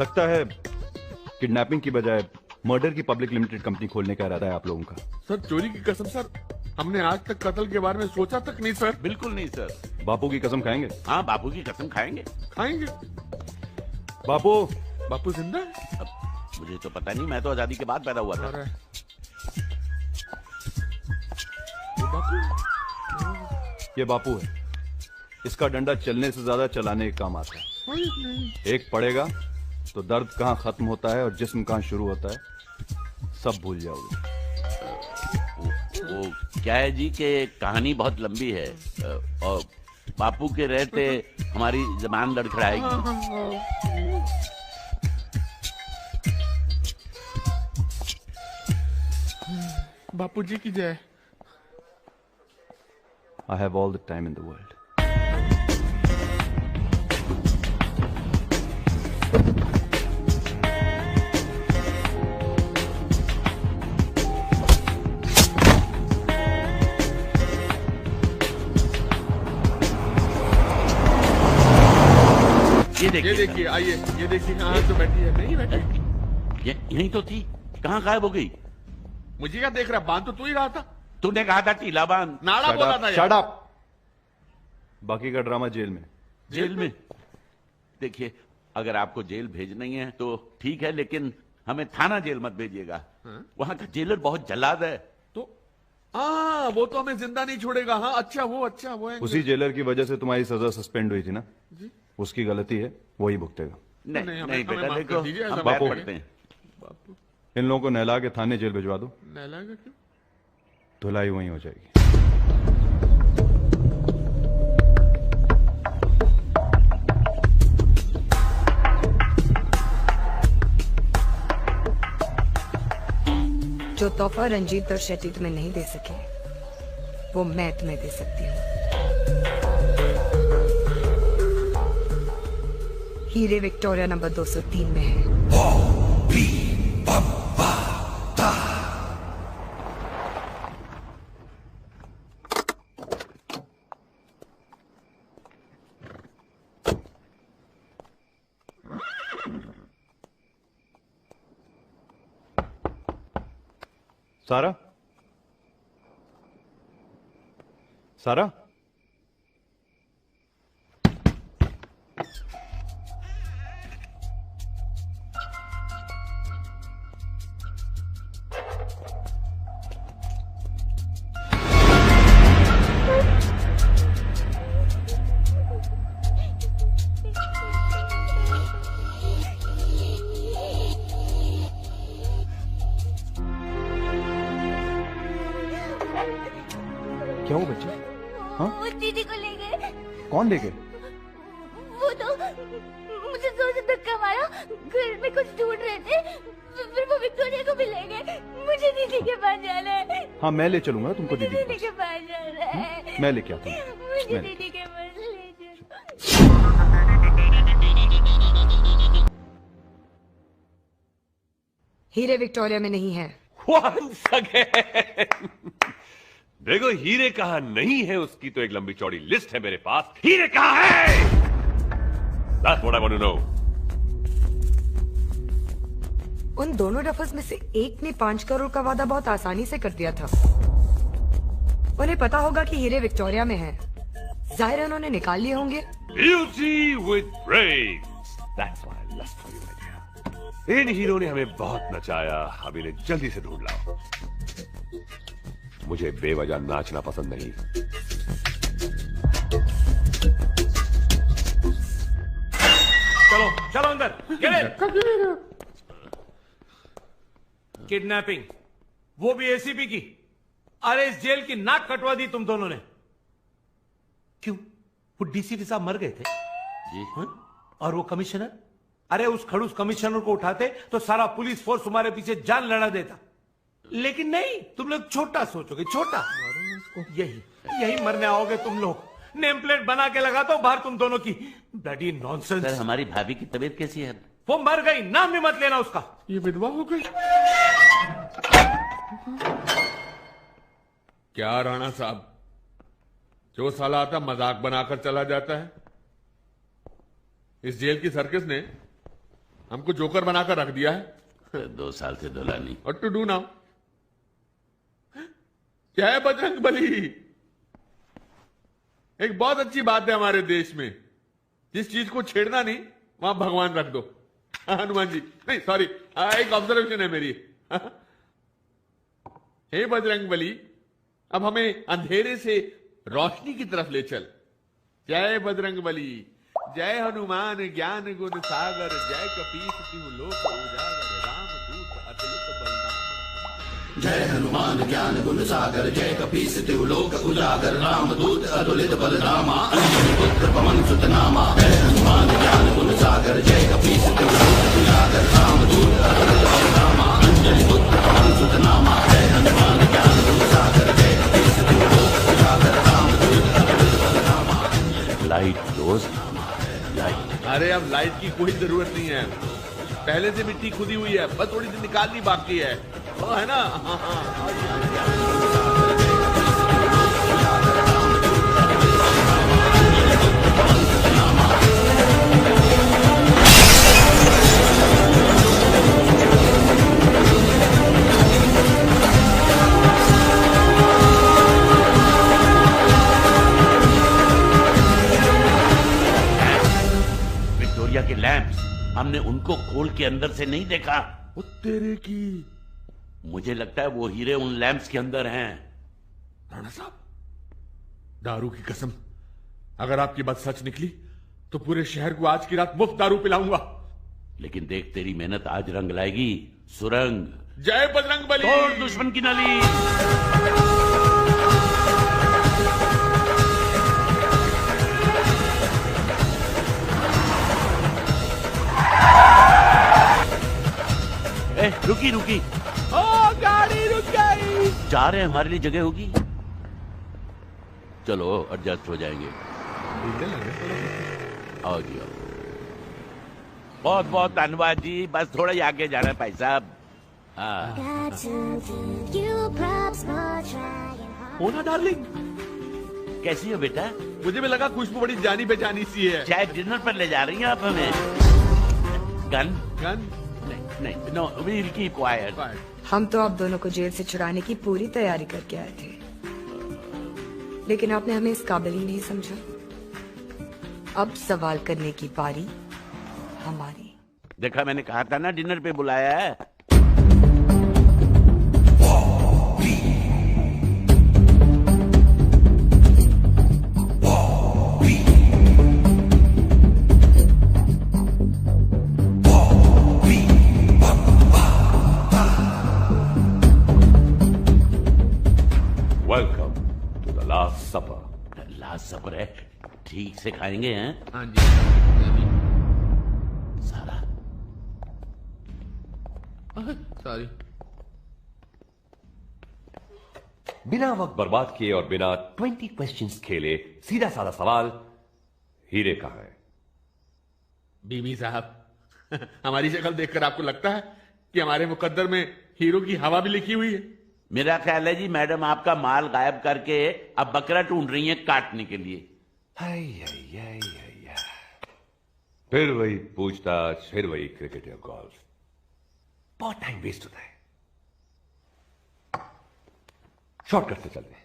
लगता है किडनैपिंग की बजाय मर्डर की पब्लिक लिमिटेड कंपनी खोलने का इरादा है आप लोगों का। सर चोरी की कसम सर, हमने आज तक कत्ल के बारे में सोचा तक नहीं सर। बिल्कुल नहीं सर। बापू की कसम खाएंगे? हाँ, बापू की कसम खाएंगे। खाएंगे। बापू जिंदा है? मुझे तो पता नहीं, मैं तो आजादी के बाद पैदा हुआ था। ये बापू है, इसका डंडा चलने से ज्यादा चलाने का काम आता है। एक पड़ेगा तो दर्द कहाँ खत्म होता है और जिस्म कहाँ शुरू होता है सब भूल जाओगे। वो क्या है जी कि कहानी बहुत लंबी है और बापू के रहते हमारी जबान लड़खड़ाएगी। बापू जी की जय। I have all the time in the world. ये देखिए, आइए, ये देखिए। हाँ, तो बैठी है। नहीं बैठी, यहीं तो थी, कहाँ गायब हो गई? मुझे क्या देख रहा, बांध तो तू ही रहा था। तूने कहा था टीला बांध। नाड़ा बोला था। Shut up! बाकी का ड्रामा जेल में। जेल में? देखिए, अगर आपको जेल भेजना ही है तो ठीक है, लेकिन हमें थाना जेल मत भेजिएगा। वहां का जेलर बहुत जल्लाद है। तो वो तो हमें जिंदा नहीं छोड़ेगा। हाँ, अच्छा वो है। उसी जेलर की वजह से तुम्हारी सजा सस्पेंड हुई थी ना जी? उसकी गलती है, वही भुगतेगा। नहीं बेटा, देखो हम बापू, बैठ पड़ते हैं। इन लोगों को नहला के थाने जेल भिजवा दो। नहलाएगा क्यों? धुलाई वहीं हो जाएगी। जो तोहफा रंजीत और शेट्टी तुम्हें नहीं दे सके वो मैं तुम्हें दे सकती हूँ। हीरे विक्टोरिया नंबर 203 में है। सारा, सारा, क्या हुआ बच्चे? हाँ? उस दीदी को ले गए। कौन ले गए? वो तो मुझे जोर से धक्का मारा, घर में कुछ ढूंढ रहे थे, फिर वो विक्टोरिया को भी ले गए। मुझे दीदी के पास जाना है। हाँ मैं ले चलूंगा तुमको दीदी के पास जाना है। मैं लेके आता हूँ। मुझे दीदी के पास ले जाओ। हीरे विक्टोरिया में नहीं है। Once again. देखो हीरे कहाँ नहीं है उसकी तो एक लंबी चौड़ी लिस्ट है मेरे पास। हीरे कहाँ है? That's what I want to know. उन दोनों डफर्स में से एक ने 5 करोड़ का वादा बहुत आसानी से कर दिया था। उन्हें पता होगा कि हीरे विक्टोरिया में हैं। जाहिर है उन्होंने निकाल लिए होंगे। Beauty with brains. That's why I lust for you, my dear. In hero ने हमें बहुत नचाया, अब इन्हें जल्दी से ढूंढ लाओ। मुझे बेवजह नाचना पसंद नहीं। चलो चलो अंदर। किडनैपिंग, वो भी एसीपी की। अरे इस जेल की नाक कटवा दी तुम दोनों ने। क्यों? वो डीसीपी साहब मर गए थे जी। और वो कमिश्नर, अरे उस खड़ूस कमिश्नर को उठाते तो सारा पुलिस फोर्स तुम्हारे पीछे जान लड़ा देता। लेकिन नहीं, तुम लोग छोटा सोचोगे, छोटा। यही मरने आओगे तुम लोग। नेम प्लेट बना के लगा दो बाहर तुम दोनों की। Bloody nonsense. सर हमारी भाभी की तबीयत कैसी है? वो मर गई, नाम भी मत लेना उसका। ये विधवा हो गई क्या राणा साहब? जो साला आता मजाक बनाकर चला जाता है। इस जेल की सर्कस ने हमको जोकर बनाकर रख दिया है। 2 साल से धुला नहीं। और टू डू नाउ? क्या है बजरंग बली? एक बहुत अच्छी बात है हमारे देश में, जिस चीज को छेड़ना नहीं वहां भगवान रख दो। हनुमान जी नहीं, सॉरी, एक ऑब्जर्वेशन है मेरी। हे बजरंग बली, अब हमें अंधेरे से रोशनी की तरफ ले चल। जय बजरंग बली, जय हनुमान ज्ञान गुण सागर, जय कपीस तिहु लोक उजागर, राम दूत अतुलित बलधामा। जय हनुमान ज्ञान गुण सागर, जय कपीस तिहु लोक उजागर, राम दूत अतुलित बलधामा, अंजनी पुत्र पवन सुत नामा। जय हनुमान ज्ञान गुण सागर, जय कपीस तिहु लोक उजागर, राम दूत अतुलित बलधामा, अंजनी पुत्र पवन सुत नामा। जय हनुमान ज्ञान गुण सागर, जय कपीस तिहु लोक उजागर, राम दूत अतुलित बलधामा। लाइट दोस्त, लाइट। अरे अब लाइट की कोई जरूरत नहीं है, पहले से मिट्टी खुदी हुई है, बस थोड़ी सी निकालनी बाकी है, वो है ना। विक्टोरिया के लैंप्स, हमने उनको खोल के अंदर से नहीं देखा। वो तेरे की, मुझे लगता है वो हीरे उन लैंप्स के अंदर हैं। राणा साहब, दारू की कसम, अगर आपकी बात सच निकली तो पूरे शहर को आज की रात मुफ्त दारू पिलाऊंगा। लेकिन देख, तेरी मेहनत आज रंग लाएगी। सुरंग। जय बजरंग बली। तोड़ दुश्मन की नली। रुकी रुकी। ओ गाड़ी रुक गई। जा रहे हैं, हमारे लिए जगह होगी। चलो एडजस्ट हो जाएंगे। आओ जी आओ। बहुत बहुत धन्यवाद जी, बस थोड़ा ही आगे जाना है भाई साहब। होना डार्लिंग, कैसी हो बेटा? मुझे भी लगा खुशबू बड़ी जानी बेजानी सी है। शायद डिनर पर ले जा रही हैं आप हमें। गन? गन नहीं, no, we will keep quiet. हम तो आप दोनों को जेल से छुड़ाने की पूरी तैयारी करके आए थे, लेकिन आपने हमें इस काबिल ही नहीं समझा। अब सवाल करने की बारी हमारी। देखा, मैंने कहा था ना डिनर पे बुलाया है। सब्र है, ठीक से खाएंगे हैं। हाँ जी। सारा सॉरी। बिना वक्त बर्बाद किए और बिना 20 क्वेश्चंस खेले सीधा साधा सवाल, हीरे कहाँ है? बीबी साहब, हमारी शक्ल देखकर आपको लगता है कि हमारे मुकद्दर में हीरो की हवा भी लिखी हुई है? मेरा ख्याल है जी मैडम आपका माल गायब करके अब बकरा ढूंढ रही हैं काटने के लिए। फिर वही पूछताछ, फिर वही क्रिकेट या गोल्फ, बहुत टाइम वेस्ट होता है। शॉर्टकट से चलते हैं।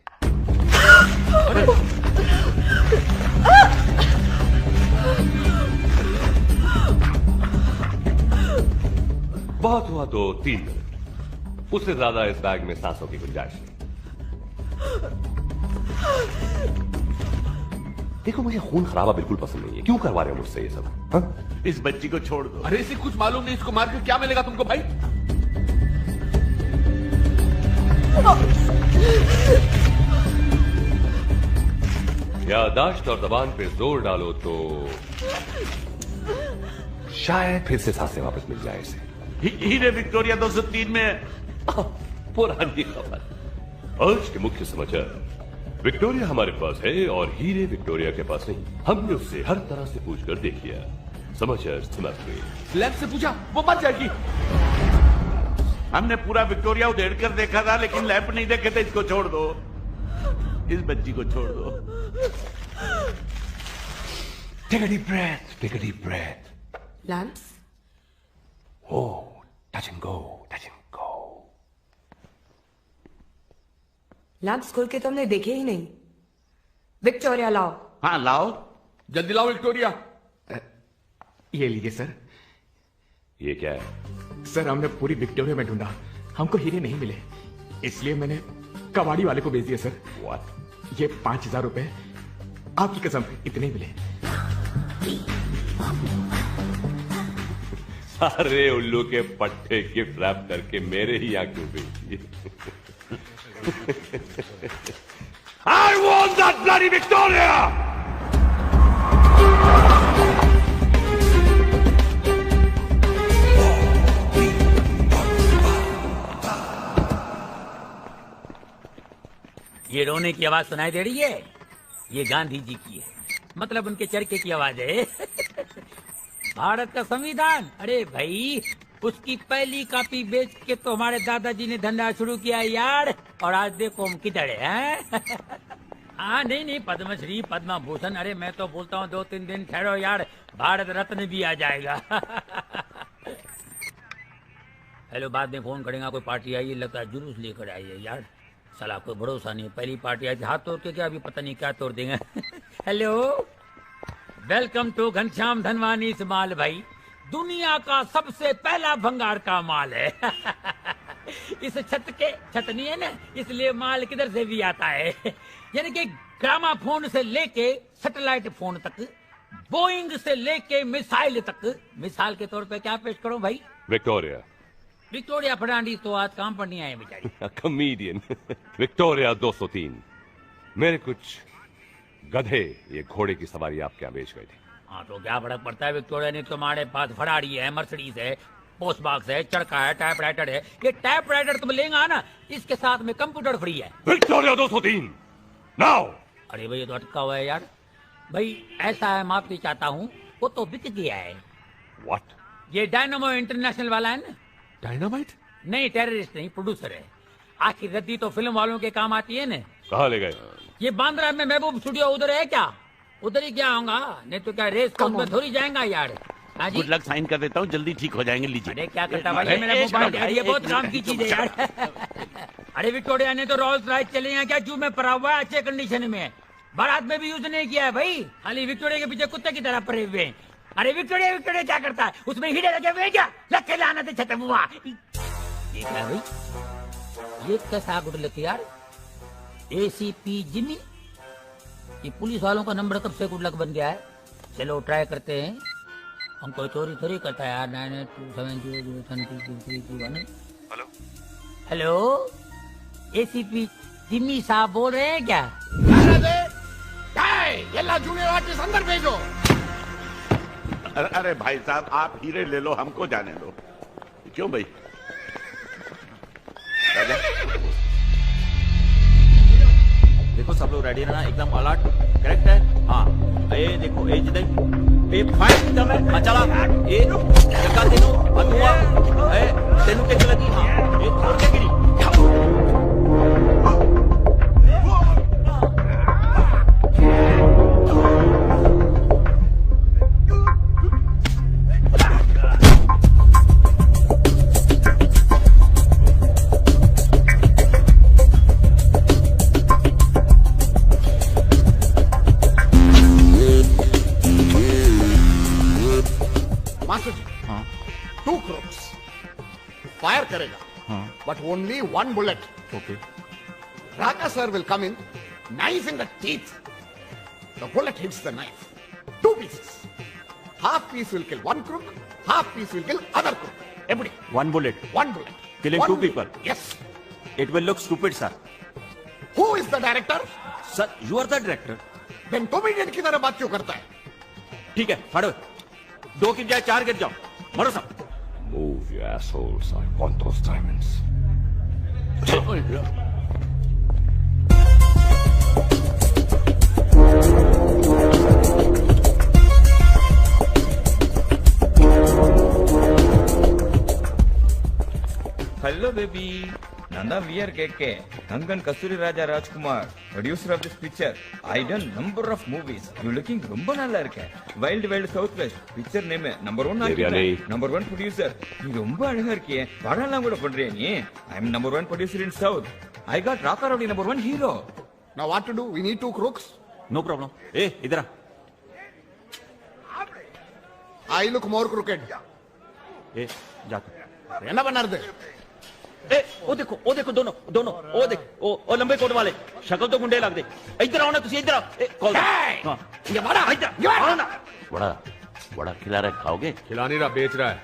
बहुत हुआ तो 3 मिनट, उससे ज्यादा इस बैग में सांसों की गुंजाइश नहीं। देखो, मुझे खून खराबा बिल्कुल पसंद नहीं है। क्यों करवा रहे हो मुझसे ये सब? हा? इस बच्ची को छोड़ दो। अरे इसे कुछ मालूम नहीं, इसको मार के क्या मिलेगा तुमको भाई? यादाश्त और जबान पे जोर डालो तो शायद फिर से सांसें वापस मिल जाए इसे। हीरे विक्टोरिया 203 में। पुरानी खबर। आज के मुख्य समाचार, विक्टोरिया हमारे पास है और हीरे विक्टोरिया के पास नहीं। हमने उससे हर तरह से पूछकर देख लिया। समाचार समाप्त हुए। लैब से पूछा, वो मर जाएगी। हमने पूरा विक्टोरिया उधेड़ कर देखा था, लेकिन लैंप नहीं देखे थे। इसको छोड़ दो, इस बच्ची को छोड़ दो। Take a deep breath, take a deep breath. Lamps? Oh, touch and go, touch and go. Lamps खोल के तुमने देखे ही नहीं। विक्टोरिया लाओ। हाँ लाओ, जल्दी लाओ विक्टोरिया। ये लीजिए सर। ये क्या है? सर, हमने पूरी विक्टोरिया में ढूंढा, हमको हीरे नहीं मिले, इसलिए मैंने कबाड़ी वाले को बेच दिया सर। What? ये 5,000 रुपए, आपकी कसम इतने ही मिले। सारे उल्लू के पट्टे गिफ्ट रैप करके मेरे ही यहाँ क्यों बेची? I want that bloody Victoria! ये रोने की आवाज सुनाई दे रही है? ये गांधी जी की है, मतलब उनके चरखे की आवाज है। भारत का संविधान, अरे भाई उसकी पहली कॉपी बेच के तो हमारे दादाजी ने धंधा शुरू किया यार, और आज देखो हम किधर हैं। हाँ नहीं, पद्मश्री पद्म भूषण, अरे मैं तो बोलता हूँ 2-3 दिन ठहरो यार, भारत रत्न भी आ जाएगा। हेलो, बाद में फोन करेंगे, कोई पार्टी आई है, लगता है जुलूस लेकर आई है यार। साला कोई भरोसा नहीं, पहली पार्टी आई थी, हाथ तोड़ के क्या, अभी पता नहीं क्या तोड़ देंगे। Hello, welcome to Ghanshyam Dhanwani mall भाई, दुनिया का सबसे पहला भंगार का माल है। इस छत नहीं है ना, इसलिए माल किधर से भी आता है। यानी कि ग्रामाफोन से लेके सैटेलाइट फोन तक, बोइंग से लेके मिसाइल तक। मिसाल के तौर पे क्या पेश करूं भाई? विक्टोरिया फर्नांडीज तो आज काम पर नहीं आए बेचारी। कॉमेडियन। विक्टोरिया 203। मेरे कुछ गधे ये घोड़े की सवारी आपके यहाँ बेच गए थे। हाँ तो क्या फर्क पड़ता है, विक्टोरिया ने तुम्हारे पास फरारी है, मर्सिडीज है, पोस्ट बॉक्स है, चरखा है, टाइपराइटर है। ये टाइपराइटर तुम लेंगे ना, इसके साथ में कंप्यूटर फ्री है। Victoria 203 now. अरे भाई ये तो अटका हुआ है यार। भाई ऐसा है, माफी चाहता हूँ, वो तो बिक गया है। व्हाट? ये डायनामो इंटरनेशनल वाला है ना। डायनामाइट? नहीं, टेररिस्ट नहीं, प्रोड्यूसर है। आखिर रद्दी तो फिल्म वालों के काम आती है ना। कहाँ ले गए? ये बांद्रा में महबूब स्टूडियो उधर है क्या? उधर ही क्या होगा, नहीं तो क्या रेस कोर्स में थोड़ी जाएगा यार। गुड लक, साइन कर देता हूँ, जल्दी ठीक हो जाएंगे, लीजिए। अरे क्या करता भाई, मेरा मोबाइल है, ये बहुत काम की चीज है यार। अरे विक्टोरिया ने तो रोल्स रॉयस चले हैं क्या, जू में पड़ा हुआ है, अच्छे कंडीशन में, बारात में भी यूज नहीं किया है भाई, खाली विक्टोरिया के पीछे कुत्ते की तरह पड़े हुए हैं। अरे विक्टोरिया क्या करता है, उसमें हीरे लगे हुए क्या, लखे लाना थे छते बुआ। ये क्या भाई, ये कैसा गुड लक यार, एसीपी जिमी, ये पुलिस वालों का नंबर कब से गुड लक बन गया है। चलो ट्राई करते हैं, हम कोई चोरी थोड़ी करता है यार। 982700323321। हेलो हेलो, एसीपी जिमी साहब बोल रहे हैं क्या? ಎಲ್ಲ जूनियर आर्टिस्ट अंदर भेजो। अरे भाई साहब, आप हीरे ले लो, हमको जाने दो। क्यों भाई? राजा? देखो सब लोग रेडी रहना, एकदम अलर्ट। करेक्ट है? हाँ, ये देखो एज दे, ये फाइट एकदम है। हाँ चला, ये जगह तेनू अतुआ, ये तेनू कैसे लगी? हाँ, ये छोड़ के गिरी। फायर करेगा, but only one bullet. Okay. Raka sir will come in, knife in the teeth. The bullet hits the knife. 2 pieces. Half piece will kill one crook, half piece will kill other crook. Everybody. One bullet. One bullet. Killing One 2 people. bullet. Yes. It will look stupid, sir. Who is the director? Sir, you are the director. Then comedian की तरह बात क्यों करता है? ठीक है, फाड़ो। 2 की बजाय 4 गिर जाओ। मरो सब। Move, you assholes. I want those diamonds. Hello, baby. Nanda, we are KK. Kangan Kasturi Raja Rajkumar, producer of this picture. I done number of movies. You looking rumba nalla irukka. Wild Wild Southwest. Picture name number 1 Devyani. Number 1 producer. You rumba azhaga irkiye. Padala kuda padriya nee. I am number 1 producer in South. I got Raka Rowdy number 1 hero. Now what to do? We need 2 crooks. No problem. Hey, idhar aa. I look more crooked. Hey, जा तू. रहना बना दे। ए, ओ देखो दोनों, ओ देख, ओ लंबे coat वाले, शक्ल तो गुंडे लग दे। इधर आओ ना, तुसी इधर आओ। ए, कॉल। हां, ये बड़ा, इधर आओ ना। बड़ा खिला रहा है, खाओगे? खिला नहीं रहा, बेच रहा है।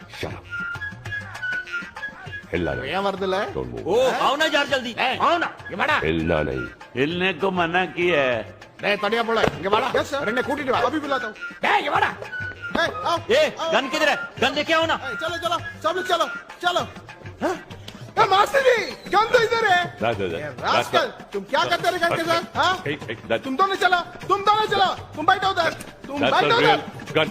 हिलना नहीं। भैया मर्द है। ओ, आओ ना यार जल्दी, आओ ना। ये बड़ा। हिलना नहीं। हिलने को मना किया है। नहीं, तड़िया बोला। ये बड़ा। Yes sir. अरे कूटी दे, अभी बुलाता हूँ। ये बड़ा। ए, गन किधर है? गन लेके आओ ना। चलो सब लोग चलो। मास्टर जी, गन तो इधर है। रास्कल, तुम क्या करते रहे गन के साथ? हाँ? तुम दोनों चलो। तुम बैठो उधर। गन।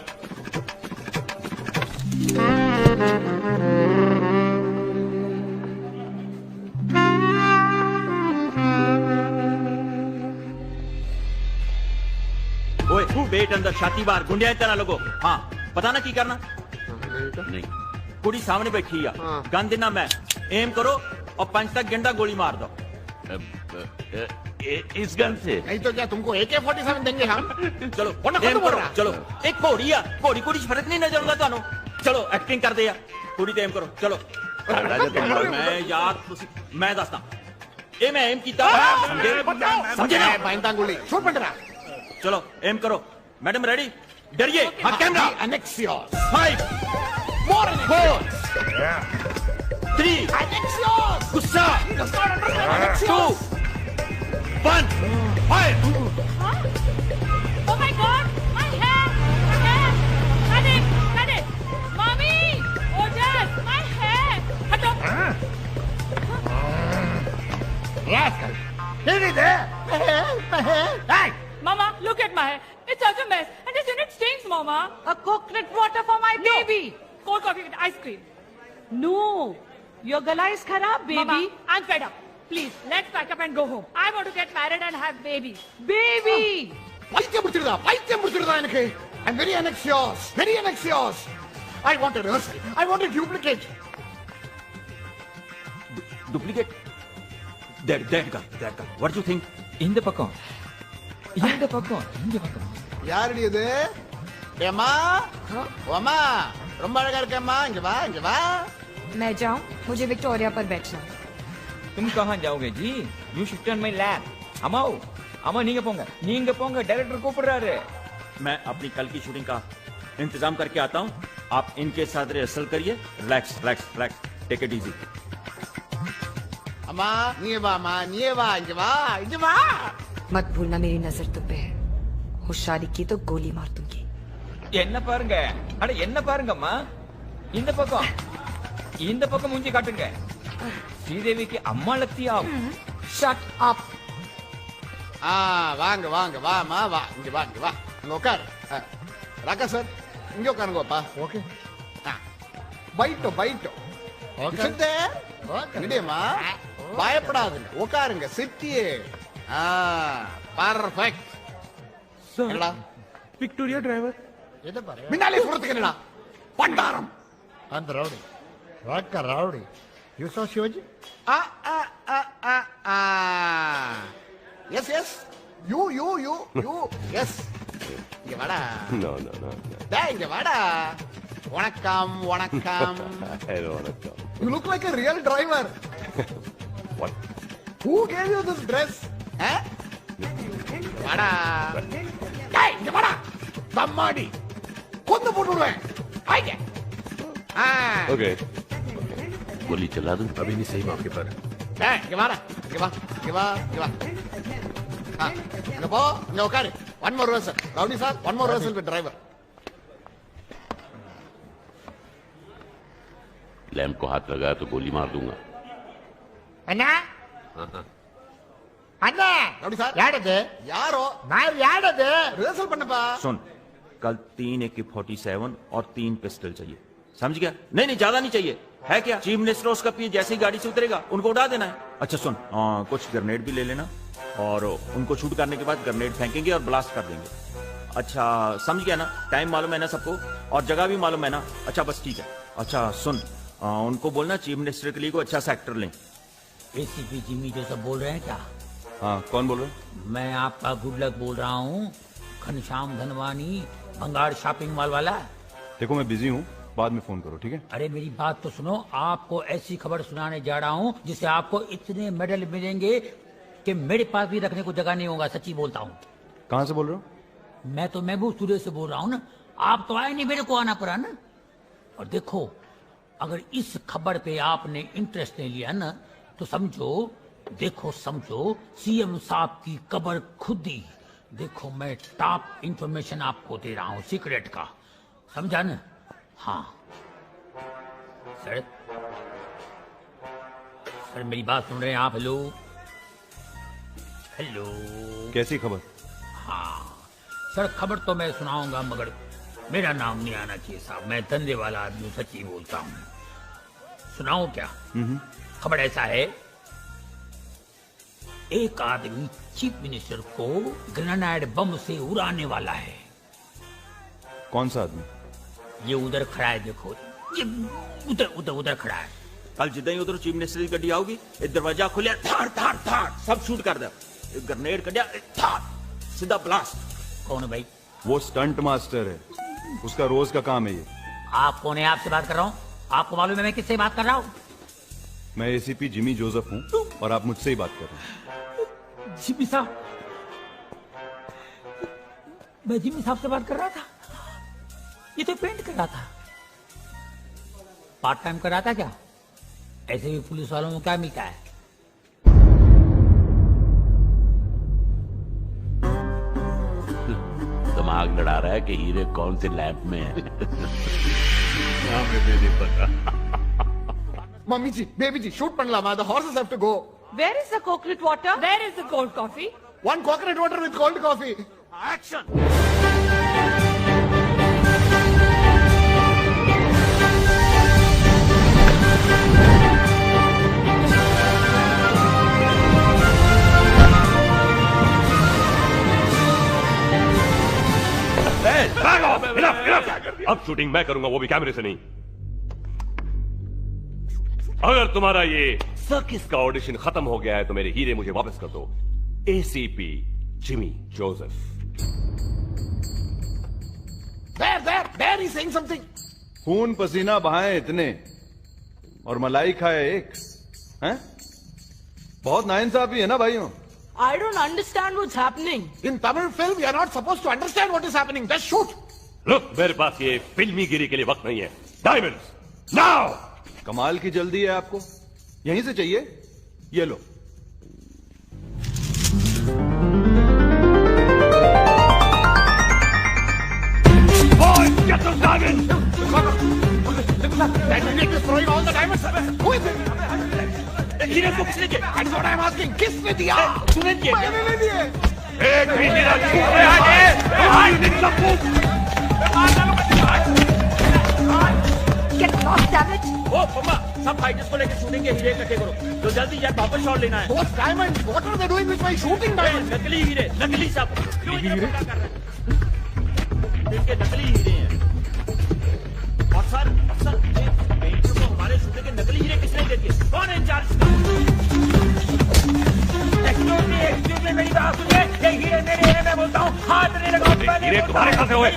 ओए, बेट अंदर, छाती बाहर, गुंडिया इतना लोगो। हाँ, पता ना की करना? नहीं। कुड़ी सामने बैठी है। गन देना मैं, एम करो और 5 तक गंडा गोली मार दो। इस गन से? नहीं तो क्या तुमको AK-47 देंगे हम? चलो, एम करो, चलो। एक घोड़ी है, घोड़ी फर्क नहीं नजर आता थानू। चलो, एक्टिंग कर दे यार। कुड़ी ते एम करो, चलो। मैं यार, मैं दसदा। ए मैं एम कीता, समझे ना? बाइंदा गोली, छोड़ पड़ रहा। चलो, एम करो। Madam ready? डरिए, हाँ कैमरा। Annexios. 5 More 4 3 Annexios. गुस्सा 2 1 fire. Oh my God! My hair! Cut it! Mommy! Oh Dad! My hair! हटो! Rascal. Give it there. Hey! Mama, look at my hair. It's such a mess. And this unit stinks, Mama. A coconut water for my baby. Cold coffee with ice cream. No. Your gala is kharab, baby. Mama, I'm fed up. Please, let's pack up and go home. I want to get married and have babies. Baby! பைத்தியம் முடிச்சிருதா எனக்கு. I'm very anxious. I want a rehearsal. I want a duplicate. Duplicate? That guy. What do you think? இந்த பக்கம். யாரடி இது? ஏமா, ஓமா, ரொம்ப அழகா இருக்கேம்மா. இங்க வா. मैं जाऊं? मुझे विक्टोरिया पर बैठना। तुम कहाँ जाओगे जी? You sit on my lap. अमा நீங்க போங்க. डायरेक्टर கூப்பிடுறாரு. मैं अपनी कल की शूटिंग का इंतजाम करके आता हूँ। आप इनके साथ रिहर्सल करिए। रिलैक्स। Take it easy. अम्मा, நீயே வா, இங்க வா. मत भूलना मेरी नजर तुम पे है। होशियारी की तो गोली मार दूंगी। என்ன பாருங்க, அட என்ன பாருங்கம்மா, இந்த பக்கம் மூஞ்சி காட்டுங்க. ஸ்ரீதேவிக்கு அம்மா லத்தியா. Shut up. வாங்க வாங்க வாமா வா, இங்க வா இங்க வா, இங்க உட்கார். ராக்கா சார் இங்க உட்காருங்கப்பா. ஓகே. பைட்டோ பைட்டோ. ஓகே. இடியம்மா பயப்படாதுங்க, உட்காருங்க. சிட்டியே பர்ஃபெக்ட். என்னடா விக்டோரியா டிரைவர் எதை பாரு முன்னாலே புறத்துக்கு என்னடா பண்டாரம் அந்த rowdy Rakka rowdy you so Shivaji yes yes you yes இங்க வாடா. No. டேய் இங்க வாடா. வணக்கம் வணக்கம். Hello, வணக்கம். You look like a real driver. What? Who gave you this dress? வாடா. டேய் இங்க வாடா. தம்மாடி கொண்டு போடுவேன். ஆயிங்க. Okay. गोली चला दूं अभी नहीं सही मौके पर। டேய் இங்க வாடா. இங்க வா இங்க வா இங்க வா. இங்க போ இங்க உட்காரு. One more rehearsal. Rowdy sir one more rehearsal with driver. Lamp को हाथ लगाया तो गोली मार दूंगा। அண்ணா அண்ணா ரவுடி சார் யாரது? யாரோ நான் யாரது? ரிஹர்சல் பண்ணப்பா. सुन, कल 3 AK-47 और 3 पिस्टल चाहिए, समझ गया? नहीं ज्यादा नहीं चाहिए। है क्या? चीफ मिनिस्टर उसका पी जैसे ही गाड़ी से उतरेगा उनको उड़ा देना है। अच्छा सुन, कुछ ग्रेनेड भी ले लेना और उनको शूट करने के बाद ग्रेनेड फेंकेंगे और ब्लास्ट कर देंगे। अच्छा समझ गया ना? टाइम मालूम है ना सबको और जगह भी मालूम है ना? अच्छा बस ठीक है। अच्छा सुन, उनको बोलना चीफ मिनिस्टर के लिए कोई अच्छा सा एक्टर लें। एसीपी जिमी जोसेफ बोल रहे हैं क्या? हाँ, कौन बोल रहे? मैं आपका गुड लक बोल रहा हूँ, घनश्याम धनवानी, भंगार शॉपिंग मॉल वाला। देखो मैं बिजी हूँ, बाद में फोन करो, ठीक है? अरे मेरी बात तो सुनो, आपको ऐसी खबर सुनाने जा रहा हूँ जिससे आपको इतने मेडल मिलेंगे कि मेरे पास भी रखने को जगह नहीं होगा। सच्ची बोलता हूँ। कहाँ से बोल रहे हो? मैं तो महबूब स्टूडियो से बोल रहा हूँ ना। आप तो आए नहीं, मेरे को आना पड़ा ना। और देखो, अगर इस खबर पे आपने इंटरेस्ट नहीं लिया ना तो समझो, देखो समझो, सीएम साहब की कबर खुद ही। देखो मैं टॉप इंफॉर्मेशन आपको दे रहा हूँ, सीक्रेट का, समझा ना? हाँ सर, सर मेरी बात सुन रहे हैं आप? Hello hello. कैसी खबर? हाँ सर, खबर तो मैं सुनाऊंगा मगर मेरा नाम नहीं आना चाहिए साहब। मैं धंधे वाला आदमी, सच्ची बोलता हूँ। सुनाऊं क्या? खबर ऐसा है, एक आदमी चीफ मिनिस्टर को ग्रेनाइड बम से उड़ाने वाला है। कौन सा आदमी? ये उधर खड़ा है, देखो ये उधर खड़ा है। कल जितना ही उधर चीफ मिनिस्टर की गड्डी आओगी, एक दरवाजा खुले, थाड़ थाड़ थाड़ सब शूट कर दे। एक ग्रेनेड कर दिया, थाड़ सीधा ब्लास्ट। कौन है भाई? वो स्टंट मास्टर है, उसका रोज का काम है ये। आप कौन है? आपसे बात कर रहा हूँ। आपको मालूम है मैं किससे बात कर रहा हूँ? मैं एसीपी जिमी जोसेफ हूँ और आप मुझसे ही बात कर रहे हैं। जिमी साहब, मैं जिमी साहब से बात कर रहा था। ये तो पेंट कर रहा था, पार्ट टाइम कर रहा था क्या? ऐसे भी पुलिस वालों को क्या मिलता है? दिमाग लड़ा रहा है कि हीरे कौन से लैंप में है। नहीं पता। मम्मी जी, बेबी जी, शूट பண்ணலாமா? The horses have to go. Where is the coconut water? Where is the cold coffee? One coconut water with cold coffee. Action! अब शूटिंग मैं करूंगा, वो भी कैमरे से नहीं। अगर तुम्हारा ये सर्किस का ऑडिशन खत्म हो गया है तो मेरे हीरे मुझे वापस कर दो। ACP Jimmy Joseph. There he's saying something. खून पसीना बहाए इतने और मलाई खाए एक, हैं? बहुत नाइंसाफी है ना भाइयों? I don't understand what's happening. In Tamil film, we are not supposed to understand what is happening. Just shoot. Look, मेरे पास ये फिल्मी गिरी के लिए वक्त नहीं है। Diamonds now. कमाल की जल्दी है आपको, यहीं से चाहिए? ये लो। Get those diamonds! That idiot is throwing all the diamonds. Who is it? हीरे को किसने दिया? That's what I'm asking. किसने दिया? तूने दिया? मैंने नहीं दिए। एक भी मेरा Get lost, damn it! ओ पम्मा, सब फाइटर्स को लेकर शूटिंग के हीरे इकट्ठे करो। तो जल्दी यार वापस शॉट लेना है। Those diamonds. What are they doing with my shooting diamonds? नकली हीरे, नकली सब। नकली हीरे? इनके नकली हीरे हैं। और सर, पेंटर को हमारे शूटिंग के नकली हीरे किसने दे दिए? कौन है इंचार्ज? एक्सक्यूज मी, मेरी बात सुनिए। ये हीरे मेरे हैं, मैं बोलता हूँ। हाथ नहीं लगाओ। हीरे तुम्हारे कहाँ से हुए?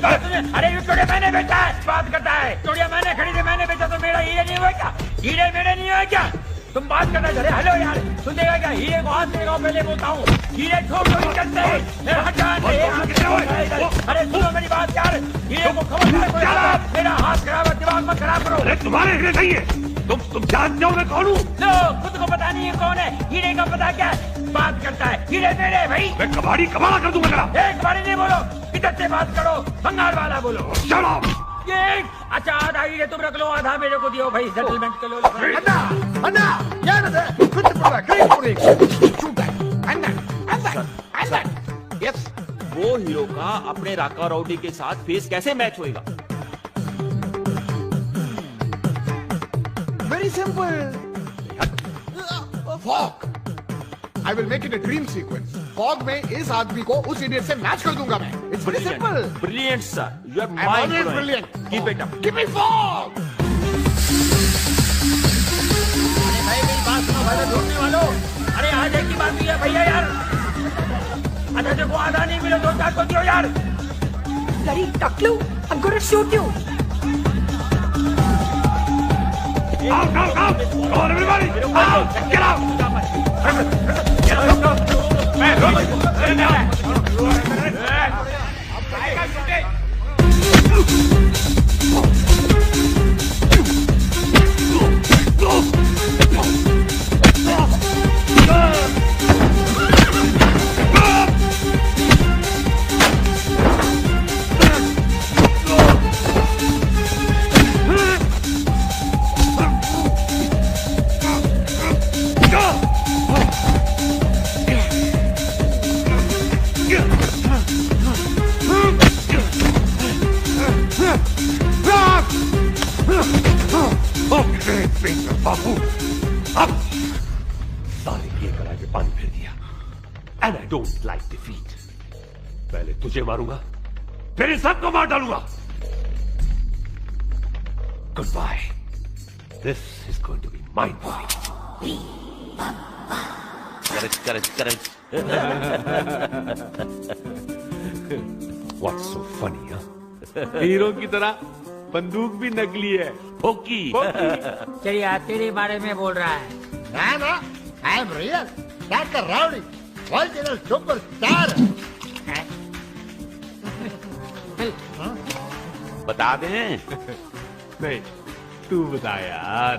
अरे ये चूड़िया मैंने बेचा है। बात करता है। चूड़िया मैंने खरीदे, मैंने बेचा तो मेरा हीरे नहीं हुआ क्या? हीरे मेरे नहीं हुए क्या? तुम बात करना है। हेलो यार, सुनेगा क्या? हीरे को हाथ लगाओ, पहले बोलता हूँ। हीरे छोड़ दो, नहीं करते। अरे सुनो मेरी बात यार। हीरे को खबर मेरा हाथ खराब है, दिमाग मत खराब करो। अरे तुम्हारे हीरे नहीं है। तुम जानते हो मैं कौन हूँ? लो, खुद को पता नहीं है कौन है। हीरे का पता क्या है? बात करता है। हीरे मेरे भाई। मैं कबाड़ी कबाड़ा कर दूंगा तेरा। एक कबाड़ी नहीं बोलो, इधर से बात करो। बंगाल वाला बोलो। चलो। ये अच्छा, आधा हीरे तुम रख लो, आधा मेरे को दियो भाई। सेटलमेंट कर लो। अन्ना, यार दे। Good for that. Great for it. Shoot that. And that. Yes. वो हीरो का अपने राका राउडी के साथ फेस कैसे मैच होएगा? Very simple. Fog. I will make it a dream sequence. Fog में इस आदमी को उस idiot से मैच कर दूंगा मैं. It's very simple. Brilliant sir. You are I'm always brilliant. Keep it up. Give me fog. अरे भाई मेरी बात सुनो भाई, ढूंढने वालों। अरे आज एक की बात हुई है भैया यार। अच्छा देखो, आधा नहीं मिले, 2-4 को दियो यार। Bloody Taklu, I'm gonna shoot you. Out! Come on, everybody! Out! Get out! बाबू, अब सारे की गला में पानी फेर दिया। And I don't like defeat. पहले तुझे मारूंगा, फिर इन सबको मार डालूंगा। Goodbye. This is going to be mind blowing. Correct. What's so funny? Hero की तरह बंदूक भी नकली है। फोकी। चलिए तेरे बारे में बोल रहा है। ना, I am real. That's the rowdy. Original superstar. बता दें? नहीं, तू बता यार।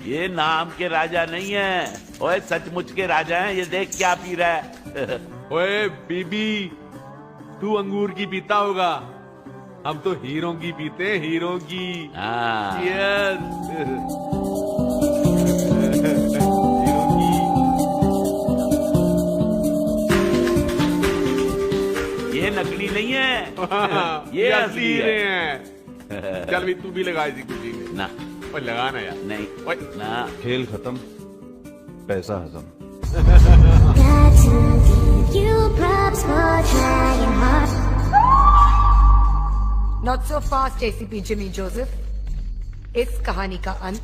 ये नाम के राजा नहीं है, ओए सचमुच के राजा हैं। ये देख क्या पी रहा है। ओए बीबी, तू अंगूर की पीता होगा, हम तो हीरो की पीते हैं, हीरो की। Cheers. ये नकली नहीं है, ये असली हैं। चल भी तू भी लगा इसी खुशी में। ना ओए लगाना यार। नहीं ना। खेल खत्म, पैसा हजम। Not so fast, ACP Jimmy Joseph. इस कहानी का अंत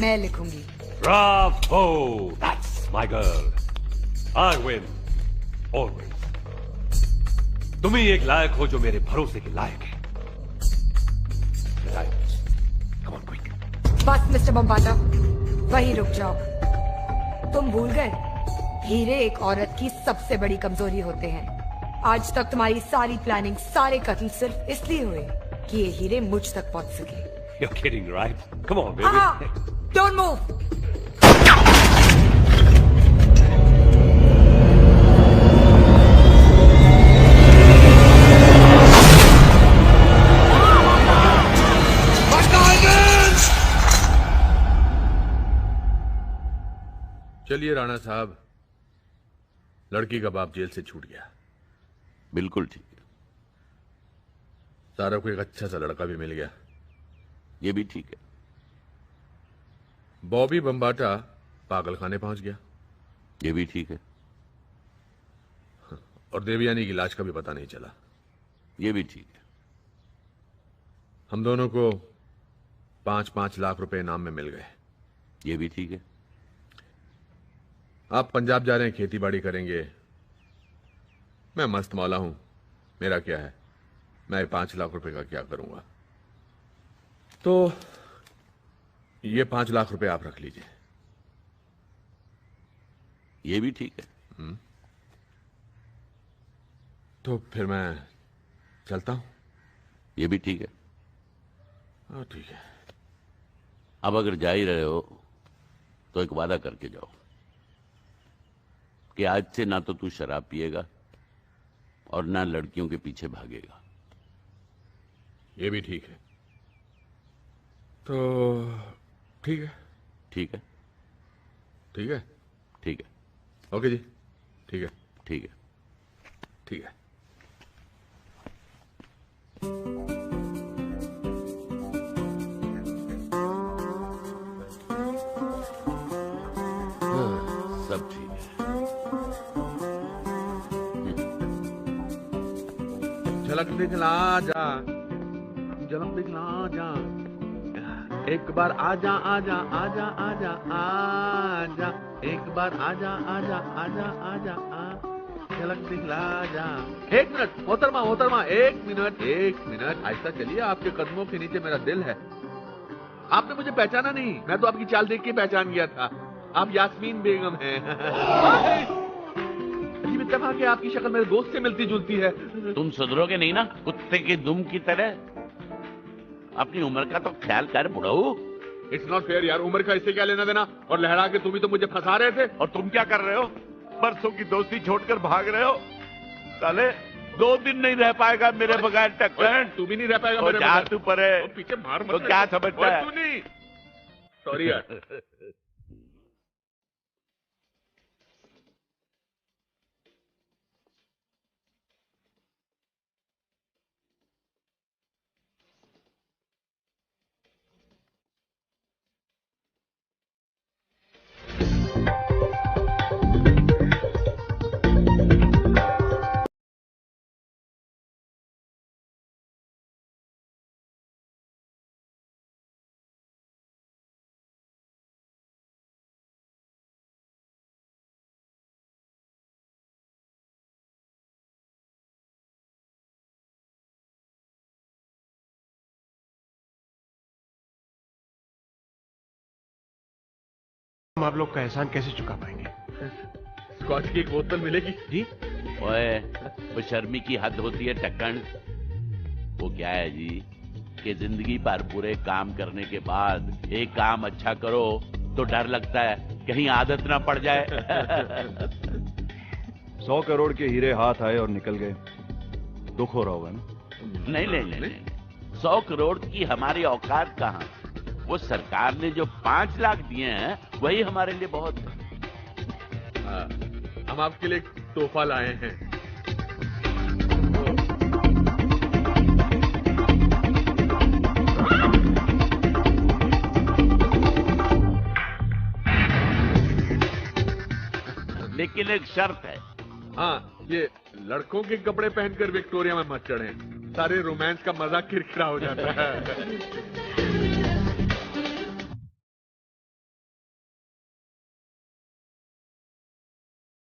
मैं लिखूंगी। Bravo! That's my girl. I win. Always. तुम ही एक लायक हो जो मेरे भरोसे के लायक है। Come on, quick. बस मिस्टर बम्बाटा, वहीं रुक जाओ। तुम भूल गए, हीरे एक औरत की सबसे बड़ी कमजोरी होते हैं। आज तक तुम्हारी सारी प्लानिंग, सारे कत्ल सिर्फ इसलिए हुए कि ये हीरे मुझ तक पहुंच सके। You're kidding, right? Come on, baby. Don't move. चलिए राणा साहब, लड़की का बाप जेल से छूट गया। बिल्कुल ठीक है। सारा को एक अच्छा सा लड़का भी मिल गया। ये भी ठीक है। बॉबी बम्बाटा पागलखाने पहुंच गया। ये भी ठीक है। और देवयानी की लाश का भी पता नहीं चला। ये भी ठीक है। हम दोनों को 5-5 लाख रुपए इनाम में मिल गए। ये भी ठीक है। आप पंजाब जा रहे हैं, खेती बाड़ी करेंगे। मैं मस्त मौला हूं, मेरा क्या है, मैं 5 लाख रुपए का क्या करूंगा। तो ये 5 लाख रुपए आप रख लीजिए। ये भी ठीक है। तो फिर मैं चलता हूं। ये भी ठीक है। हाँ ठीक है। अब अगर जा ही रहे हो तो एक वादा करके जाओ कि आज से ना तो तू शराब पिएगा और ना लड़कियों के पीछे भागेगा। ये भी ठीक है। तो ठीक है। ठीक है। ठीक है। ठीक है। ओके जी, ठीक है। ठीक है। ठीक है। सब ठीक है। झलक दिखला जा, झलक दिखला जा, एक बार आजा आजा आजा आजा आजा, एक बार आजा आजा आजा आजा आ, झलक दिखला जा। एक मिनट मोहतरमा, मोहतरमा, एक मिनट, ऐसा चलिए, आपके कदमों के नीचे मेरा दिल है। आपने मुझे पहचाना नहीं, मैं तो आपकी चाल देख के पहचान गया था। आप यास्मीन बेगम हैं। अजीब इत्तेफाक है, आपकी शक्ल मेरे दोस्त से मिलती जुलती है। तुम सुधरोगे नहीं ना, कुत्ते की दुम की तरह। अपनी उम्र का तो ख्याल कर बुढ़ऊ। इट्स नॉट फेयर यार, उम्र का इससे क्या लेना देना। और लहरा के तुम ही तो मुझे फंसा रहे थे। और तुम क्या कर रहे हो? बरसों की दोस्ती छोड़कर भाग रहे हो। साले 2 दिन नहीं रह पाएगा मेरे बगैर टक्कर। तू भी नहीं रह पाएगा मेरे बगैर। तू परे पीछे मार तो क्या समझता है? तू नहीं। सॉरी यार। हम आप लोग का एहसान कैसे चुका पाएंगे? स्कॉच की एक बोतल मिलेगी जी। ओए, वो शर्मी की हद होती है टक्कन। वो क्या है जी कि जिंदगी भर पूरे काम करने के बाद एक काम अच्छा करो तो डर लगता है कहीं आदत ना पड़ जाए। 100 करोड़ के हीरे हाथ आए और निकल गए, दुख हो रहा होगा ना? नहीं, 100 करोड़ की हमारी औकात कहाँ। वो सरकार ने जो 5 लाख दिए हैं वही हमारे लिए बहुत है। हम आपके लिए एक तोहफा लाए हैं। लेकिन एक शर्त है। हाँ, ये लड़कों के कपड़े पहनकर विक्टोरिया में मत चढ़ें, सारे रोमांस का मजा किरकिरा हो जाता है।